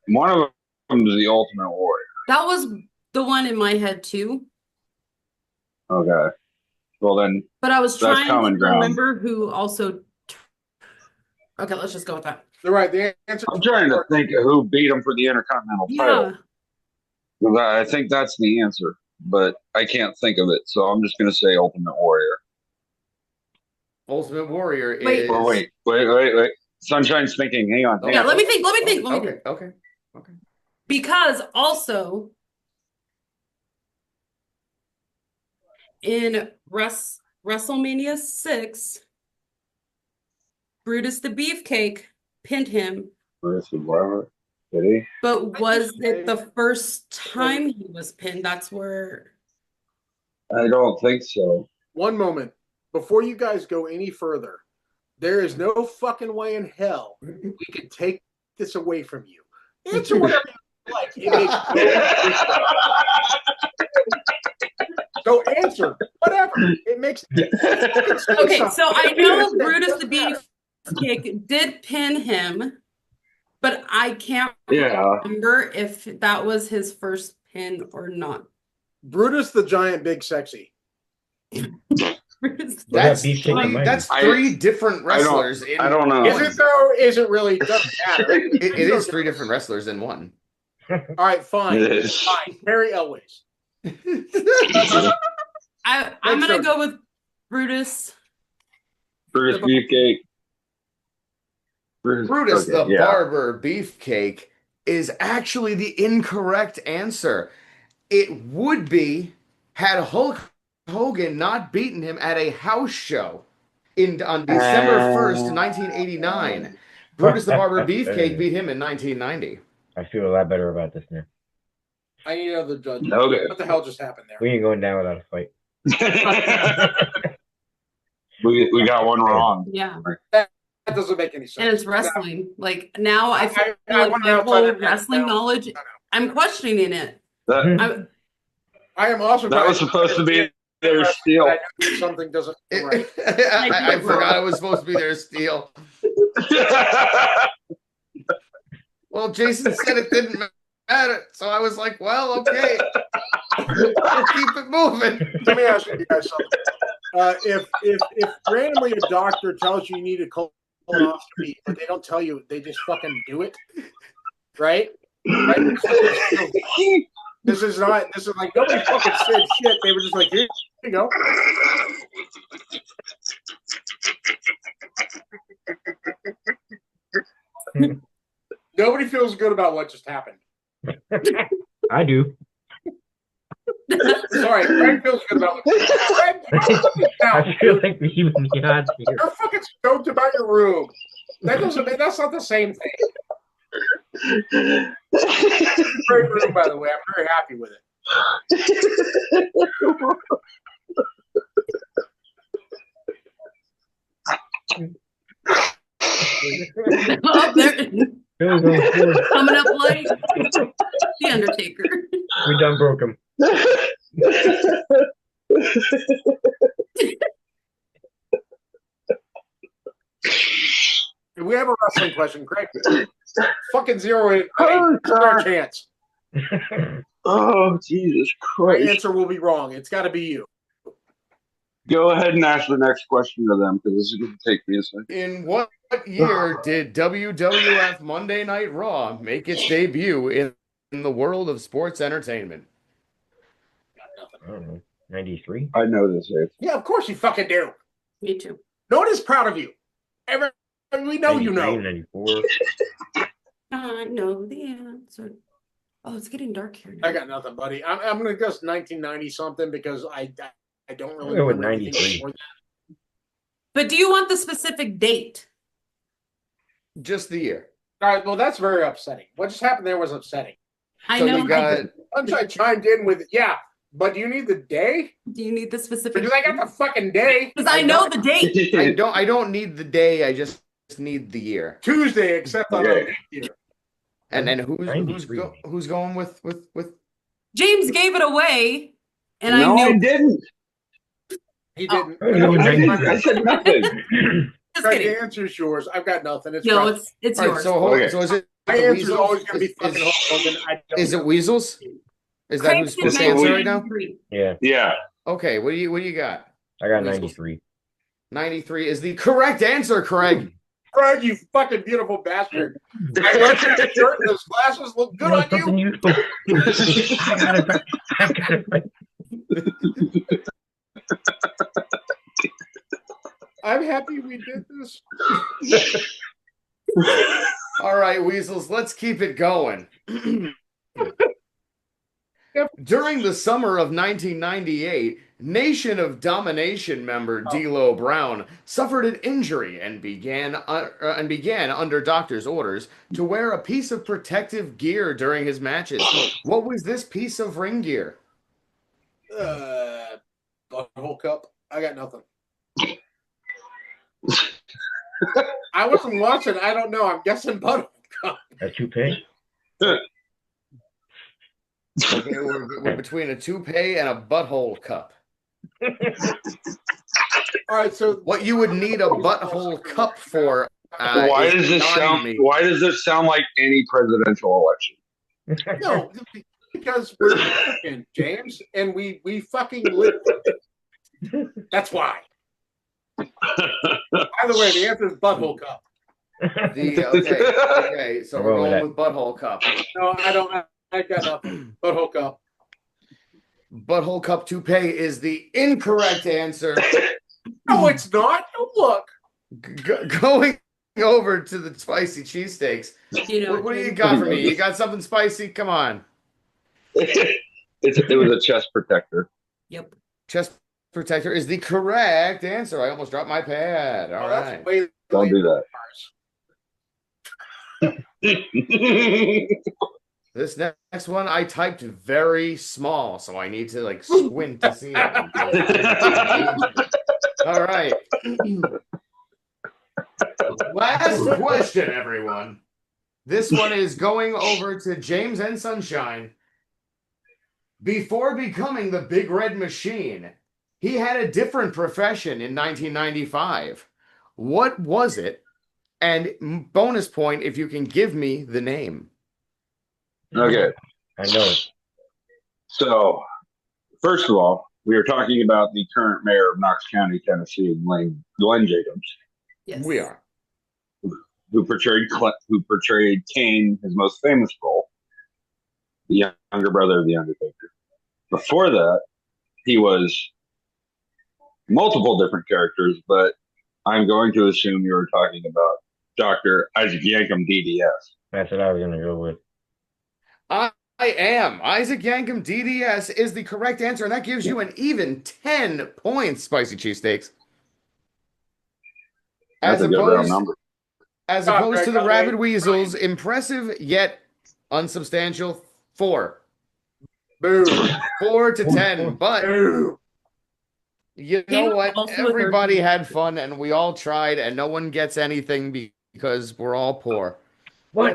Speaker 10: One of them is the Ultimate Warrior.
Speaker 12: That was the one in my head, too.
Speaker 10: Okay. Well then.
Speaker 12: But I was
Speaker 10: that's
Speaker 12: trying
Speaker 10: common
Speaker 12: to
Speaker 10: ground.
Speaker 12: remember who also... Okay, let's just go with that.
Speaker 8: You're right. The answer.
Speaker 10: I'm trying to think of who beat him for the Intercontinental title.
Speaker 12: Yeah.
Speaker 10: 'Cause I think that's the answer, but I can't think of it, so I'm just gonna say Ultimate Warrior.
Speaker 11: Ultimate Warrior
Speaker 12: Wait.
Speaker 11: is.
Speaker 10: Or wait. Sunshine's thinking. Hang on.
Speaker 12: Yeah, let me think.
Speaker 11: Okay.
Speaker 12: Because also in WrestleMania 6, Brutus the Beefcake pinned him.
Speaker 10: Brutus the Barber. Did he?
Speaker 12: But was it the first time he was pinned? That's where...
Speaker 10: I don't think so.
Speaker 8: One moment. Before you guys go any further, there is no fucking way in hell we could take this away from you. Answer whatever you like. It makes so answer whatever. It makes
Speaker 12: Okay, so I know Brutus the Beefcake did pin him, but I can't remember if that was his first pin or not.
Speaker 8: Brutus the Giant Big Sexy.
Speaker 11: That's three different wrestlers.
Speaker 10: I don't know.
Speaker 8: Is it though? Is it really? Doesn't matter.
Speaker 11: It is three different wrestlers in one.
Speaker 8: All right, fine.
Speaker 10: It is.
Speaker 8: Fine. Harry Elways.
Speaker 12: I'm gonna go with Brutus.
Speaker 10: Brutus Beefcake.
Speaker 11: Brutus the
Speaker 10: yeah.
Speaker 11: Barber Beefcake is actually the incorrect answer. It would be had Hulk Hogan not beaten him at a house show on December 1st, 1989. Brutus the Barber Beefcake beat him in 1990.
Speaker 9: I feel a lot better about this now.
Speaker 8: I need another judge.
Speaker 10: Okay.
Speaker 8: What the hell just happened there?
Speaker 9: We ain't going down without a fight.
Speaker 10: we got one wrong.
Speaker 12: Yeah.
Speaker 8: That doesn't make any sense.
Speaker 12: And it's wrestling. Like now I feel
Speaker 8: I
Speaker 12: like
Speaker 8: went
Speaker 12: my
Speaker 8: outside
Speaker 12: whole
Speaker 8: of that
Speaker 12: wrestling
Speaker 8: now.
Speaker 12: knowledge, I'm questioning it.
Speaker 10: That
Speaker 8: I am also.
Speaker 10: was supposed to be their steal.
Speaker 8: Something doesn't right.
Speaker 11: I forgot it was supposed to be their steal. Well, Jason said it didn't matter, so I was like, well, okay. We'll keep it moving.
Speaker 8: Let me ask you guys something. If randomly a doctor tells you need a colonoscopy, but they don't tell you, they just fucking do it, right? This is like nobody fucking said shit. They were just like, here you go. Nobody feels good about what just happened.
Speaker 9: I do.
Speaker 8: Sorry, Craig feels good about what just happened. Craig,
Speaker 9: I feel like we even got here.
Speaker 8: you're fucking stoked about your room. That's not the same thing. It's a great room, by the way. I'm very happy with it.
Speaker 12: Oh, there, coming up late. The Undertaker.
Speaker 9: We done broke him.
Speaker 8: If we have a wrestling question, Craig, fucking zero it. It's our chance.
Speaker 10: Oh, Jesus
Speaker 8: My
Speaker 10: Christ.
Speaker 8: answer will be wrong. It's got to be you.
Speaker 10: Go ahead and ask the next question to them, because this is going to take me a second.
Speaker 11: In what year did WWF Monday Night Raw make its debut in the world of sports entertainment?
Speaker 9: I don't know. 93?
Speaker 10: I know this is.
Speaker 8: Yeah, of course you fucking do.
Speaker 12: Me too.
Speaker 8: No one is proud of you. We know you know.
Speaker 9: 94.
Speaker 12: I know the answer. Oh, it's getting dark here now.
Speaker 8: I got nothing, buddy. I'm going to guess 1990 something because I don't really
Speaker 9: I'll go with
Speaker 8: remember anything
Speaker 9: 93.
Speaker 8: before that.
Speaker 12: But do you want the specific date?
Speaker 11: Just the year.
Speaker 8: All right, well, that's very upsetting. What just happened there was upsetting.
Speaker 12: I
Speaker 11: So
Speaker 12: know.
Speaker 11: we got
Speaker 8: Sunshine chimed in with, yeah, but do you need the day?
Speaker 12: Do you need the specific?
Speaker 8: Because I got the fucking day.
Speaker 12: Because I know the date.
Speaker 11: I don't need the day, I just need the year.
Speaker 8: Tuesday, except on a year.
Speaker 11: And then who's going with
Speaker 12: James gave it away, and
Speaker 10: No,
Speaker 12: I knew.
Speaker 10: I didn't.
Speaker 8: He didn't.
Speaker 10: I said nothing.
Speaker 12: Just
Speaker 8: Craig,
Speaker 12: kidding.
Speaker 8: the answer's yours. I've got nothing. It's
Speaker 12: No,
Speaker 8: rough.
Speaker 12: it's
Speaker 11: All right,
Speaker 12: yours.
Speaker 11: so is it
Speaker 8: My
Speaker 11: the
Speaker 8: answer's
Speaker 11: Weasels?
Speaker 8: always going to be fucking Hogan.
Speaker 11: Is it Weasels? Is that
Speaker 12: Craig
Speaker 11: who's
Speaker 12: said
Speaker 11: supposed to answer right now?
Speaker 12: 1993.
Speaker 9: Yeah,
Speaker 10: Yeah.
Speaker 11: Okay, what do you got?
Speaker 9: I got
Speaker 11: Weasels.
Speaker 9: 93.
Speaker 11: 93 is the correct answer, Craig.
Speaker 8: Craig, you fucking beautiful bastard. I got your shirt and those glasses look good on you.
Speaker 9: I got it.
Speaker 8: I'm happy we did this.
Speaker 11: All right, Weasels, let's keep it going. During the summer of 1998, Nation of Domination member D'Lo Brown suffered an injury and began under doctor's orders to wear a piece of protective gear during his matches. What was this piece of ring gear?
Speaker 8: Butthole cup. I got nothing. I wasn't watching. I don't know. I'm guessing butthole cup.
Speaker 9: A toupee?
Speaker 11: Okay, we're between a toupee and a butthole cup.
Speaker 8: All right, so
Speaker 11: what you would need a butthole cup for?
Speaker 10: Why does this sound like any presidential election?
Speaker 8: No, because we're American, James, and we fucking live. That's why. By the way, the answer is butthole cup.
Speaker 11: Okay, so we're going with butthole cup.
Speaker 8: No, I don't. I got nothing. Butthole cup.
Speaker 11: Butthole cup toupee is the incorrect answer.
Speaker 8: No, it's not. Look.
Speaker 11: Going over to the spicy cheesesteaks. What do you got for me? You got something spicy? Come on.
Speaker 10: It was a chest protector.
Speaker 12: Yep.
Speaker 11: Chest protector is the correct answer. I almost dropped my pad. All right.
Speaker 10: Don't do that.
Speaker 11: This next one I typed very small, so I need to like squint to see it. All right. Last question, everyone. This one is going over to James and Sunshine. Before becoming the Big Red Machine, he had a different profession in 1995. What was it? And bonus point if you can give me the name.
Speaker 10: Okay.
Speaker 9: I know it.
Speaker 10: So, first of all, we are talking about the current mayor of Knox County, Tennessee, Glenn Jacobs.
Speaker 12: Yes.
Speaker 11: We are.
Speaker 10: Who portrayed Kane, his most famous role, the younger brother of the Undertaker. Before that, he was multiple different characters, but I'm going to assume you were talking about Dr. Isaac Yankem, DDS.
Speaker 9: That's what I was going to go with.
Speaker 11: I am. Isaac Yankem, DDS is the correct answer, and that gives you an even 10 points, Spicy Cheesesteaks.
Speaker 10: That's a good round number.
Speaker 11: As opposed to the Rabid Weasels, impressive yet unsubstantial 4.
Speaker 8: Boom.
Speaker 11: 4 to 10. But
Speaker 8: Boom.
Speaker 11: you know what? Everybody had fun, and we all tried, and no one gets anything because we're all poor.
Speaker 10: What?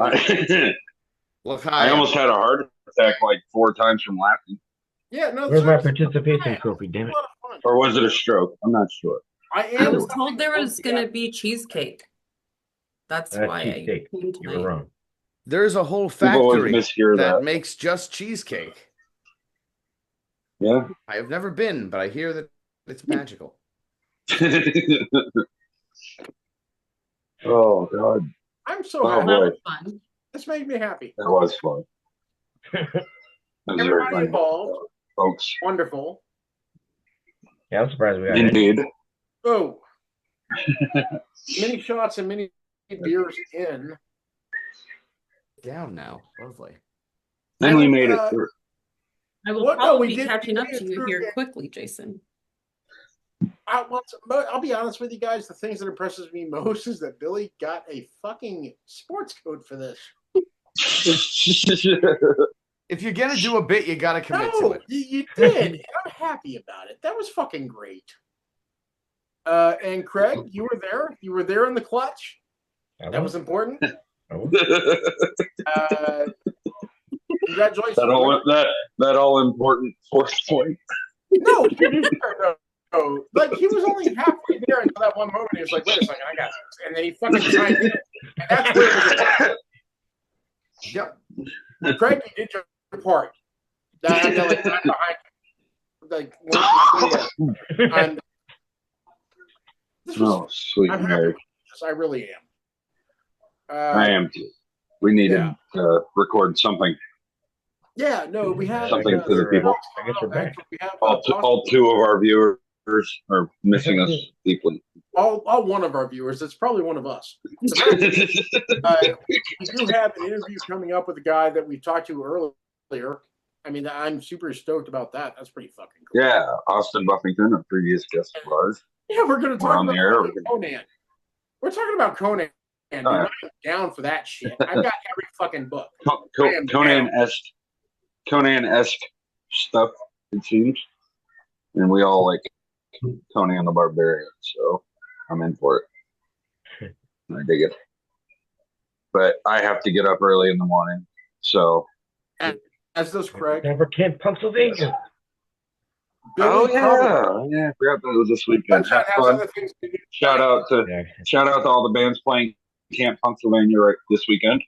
Speaker 11: Look,
Speaker 10: I almost had a heart attack like 4 times from laughing.
Speaker 8: Yeah, no.
Speaker 9: Where's my participation trophy? Damn it!
Speaker 10: Or was it a stroke? I'm not sure.
Speaker 12: I was told there was going to be cheesecake. That's why
Speaker 9: cheesecake.
Speaker 12: I came
Speaker 9: You were wrong.
Speaker 11: There's a whole factory that makes just cheesecake.
Speaker 10: Yeah.
Speaker 11: I have never been, but I hear that it's magical.
Speaker 10: Oh, God.
Speaker 8: I'm so
Speaker 10: happy.
Speaker 8: That was fun. This made me happy.
Speaker 10: That was fun. That was
Speaker 8: Everybody
Speaker 10: very
Speaker 8: involved.
Speaker 10: folks.
Speaker 8: Wonderful.
Speaker 9: Yeah, I'm surprised we got
Speaker 10: Indeed.
Speaker 8: Oh. Many shots and many beers in.
Speaker 11: Down now. Lovely.
Speaker 10: Then we made it through.
Speaker 12: I will probably be catching up to you here quickly, Jason.
Speaker 8: I'll be honest with you guys. The things that impresses me most is that Billy got a fucking sports coat for this.
Speaker 11: If you're gonna do a bit, you gotta commit to it.
Speaker 8: You did, and I'm happy about it. That was fucking great. And Craig, you were there. You were there in the clutch. That was important. Congratulations.
Speaker 10: That all important fourth point.
Speaker 8: No, no. Like he was only halfway there until that one moment. He was like, "Wait a second, I got this," and then he fucking chimed in. And that's where it was. Yep. Craig, you did your part. I'm like right behind you. Like, and this was,
Speaker 10: sweet
Speaker 8: I'm
Speaker 10: Mary.
Speaker 8: happy with this. I really am.
Speaker 10: I am too. We need to record something.
Speaker 8: Yeah, no, we have
Speaker 10: something to the people.
Speaker 9: I guess we're back.
Speaker 8: We have,
Speaker 10: all 2 of our viewers are missing us deeply.
Speaker 8: All one of our viewers. It's probably one of us. We do have an interview coming up with a guy that we talked to earlier. I mean, I'm super stoked about that. That's pretty fucking cool.
Speaker 10: Yeah, Austin Buffington, a previous guest of ours.
Speaker 8: Yeah, we're going to talk about
Speaker 10: air.
Speaker 8: Conan. We're talking about Conan. And I'm down for that shit. I've got every fucking book.
Speaker 10: Conan-esque stuff, it seems. And we all like Conan the Barbarian, so I'm in for it. I dig it. But I have to get up early in the morning, so.
Speaker 8: As does Craig.
Speaker 9: Never Kent, Pennsylvania.
Speaker 10: Billy I forgot that it was this weekend. Have fun. Shout out to all the bands playing Camp Pennsylvania right this weekend.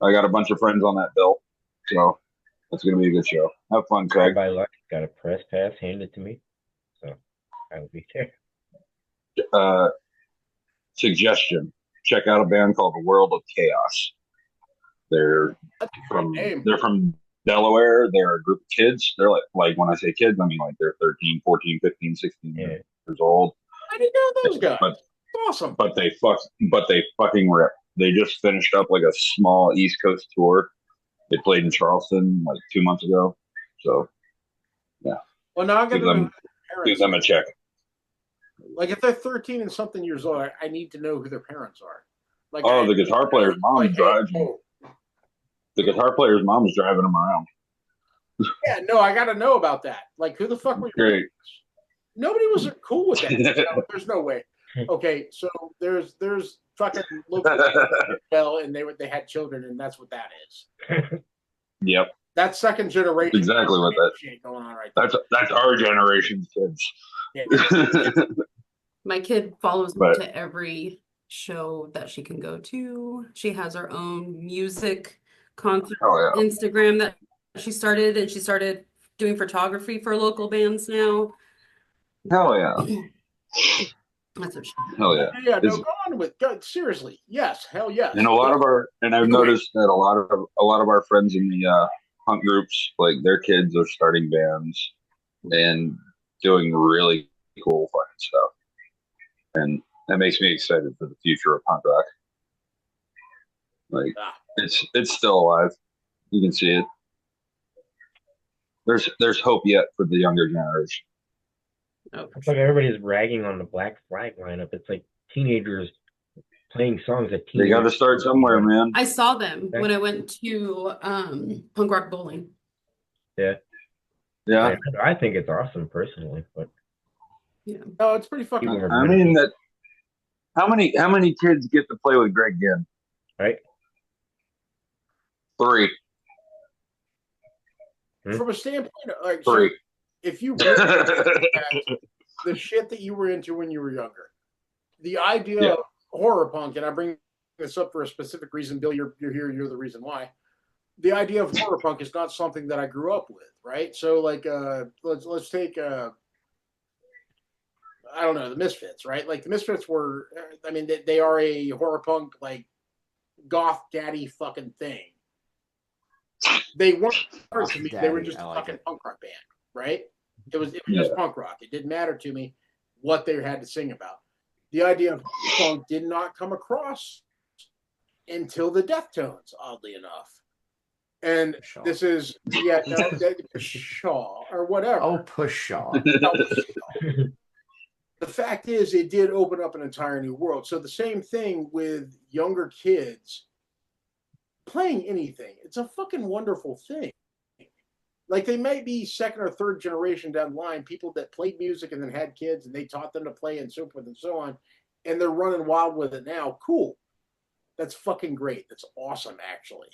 Speaker 10: I got a bunch of friends on that bill, so it's gonna be a good show. Have fun, Craig.
Speaker 9: By luck, got a press pass handed to me, so I will be there.
Speaker 10: Suggestion: check out a band called The World of Chaos. They're from Delaware. They're a group of kids. They're like when I say kids, I mean like they're 13, 14, 15, 16 years old.
Speaker 8: I didn't know those guys. Awesome.
Speaker 10: But they fucking rip. They just finished up like a small East Coast tour. They played in Charleston like 2 months ago. So yeah.
Speaker 8: Well, now I'm
Speaker 10: give
Speaker 8: gonna
Speaker 10: them a check.
Speaker 8: Like if they're 13 and something years old, I need to know who their parents are. Like,
Speaker 10: the guitar player's mom drives. The guitar player's mom is driving them around.
Speaker 8: Yeah, no, I got to know about that. Like, who the fuck were you?
Speaker 10: Great.
Speaker 8: Nobody was cool with that. No, there's no way. Okay, so there's fucking local well, and they had children, and that's what that is.
Speaker 10: Yep.
Speaker 8: That's second generation.
Speaker 10: Exactly what that
Speaker 8: shit going on right
Speaker 10: there. That's our generation's kids.
Speaker 8: Yeah.
Speaker 12: My kid follows me to every show that she can go to. She has her own music concert Instagram that she started, and she started doing photography for local bands now.
Speaker 10: Hell yeah.
Speaker 12: That's what she does.
Speaker 10: Hell yeah.
Speaker 8: Yeah, no, go on with seriously. Yes, hell yes.
Speaker 10: And I've noticed that a lot of our friends in the punk groups, like their kids are starting bands and doing really cool fucking stuff. And that makes me excited for the future of punk rock. Like it's still alive. You can see it. There's hope yet for the younger generation.
Speaker 9: It's like everybody's ragging on the Black Flag lineup. It's like teenagers playing songs that
Speaker 10: they got to start somewhere, man.
Speaker 12: I saw them when I went to punk rock bowling.
Speaker 9: Yeah. I think it's awesome personally, but
Speaker 12: yeah,
Speaker 8: no, it's pretty fucking.
Speaker 10: I mean that. How many kids get to play with Greg Ginn?
Speaker 9: Right.
Speaker 10: 3.
Speaker 8: From a standpoint of like
Speaker 10: 3.
Speaker 8: So if you really the shit that you were into when you were younger, the idea of horror punk, and I bring this up for a specific reason, Bill, you're here, you're the reason why. The idea of horror punk is not something that I grew up with, right? So like let's take I don't know, the Misfits, right? Like the Misfits were, I mean, they are a horror punk, like goth daddy fucking thing. They weren't to me. They were just a fucking punk rock band, right? It was just punk rock. It didn't matter to me what they had to sing about. The idea of punk did not come across until the Deftones, oddly enough. And this is Shaw or whatever.
Speaker 11: Oh, Pushaw.
Speaker 8: The fact is, it did open up an entire new world. So the same thing with younger kids playing anything. It's a fucking wonderful thing. Like they might be second or third generation down the line, people that played music and then had kids and they taught them to play and so forth and so on, and they're running wild with it now. Cool. That's fucking great. That's awesome, actually.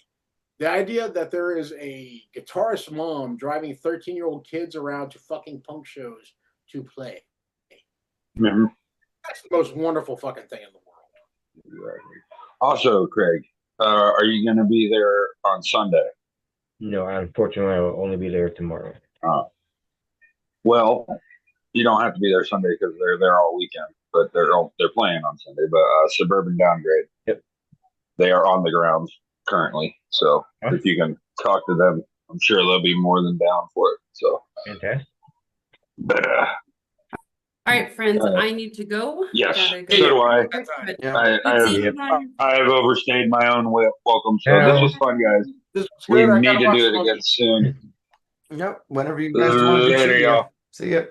Speaker 8: The idea that there is a guitarist mom driving 13-year-old kids around to fucking punk shows to play.
Speaker 10: Mm-hmm.
Speaker 8: That's the most wonderful fucking thing in the world.
Speaker 10: Also, Craig, are you going to be there on Sunday?
Speaker 9: No, unfortunately, I will only be there tomorrow.
Speaker 10: Well, you don't have to be there Sunday because they're there all weekend, but they're playing on Sunday. But Suburban Downgrade, they are on the grounds currently. So if you can talk to them, I'm sure they'll be more than down for it. So
Speaker 9: fantastic.
Speaker 12: All right, friends, I need to go.
Speaker 10: Yes,
Speaker 12: so
Speaker 10: do I. I have overstayed my own welcome. So this was fun, guys. We need to do it again soon.
Speaker 11: Yep, whenever you guys want to.
Speaker 10: Later, y'all.
Speaker 11: See ya.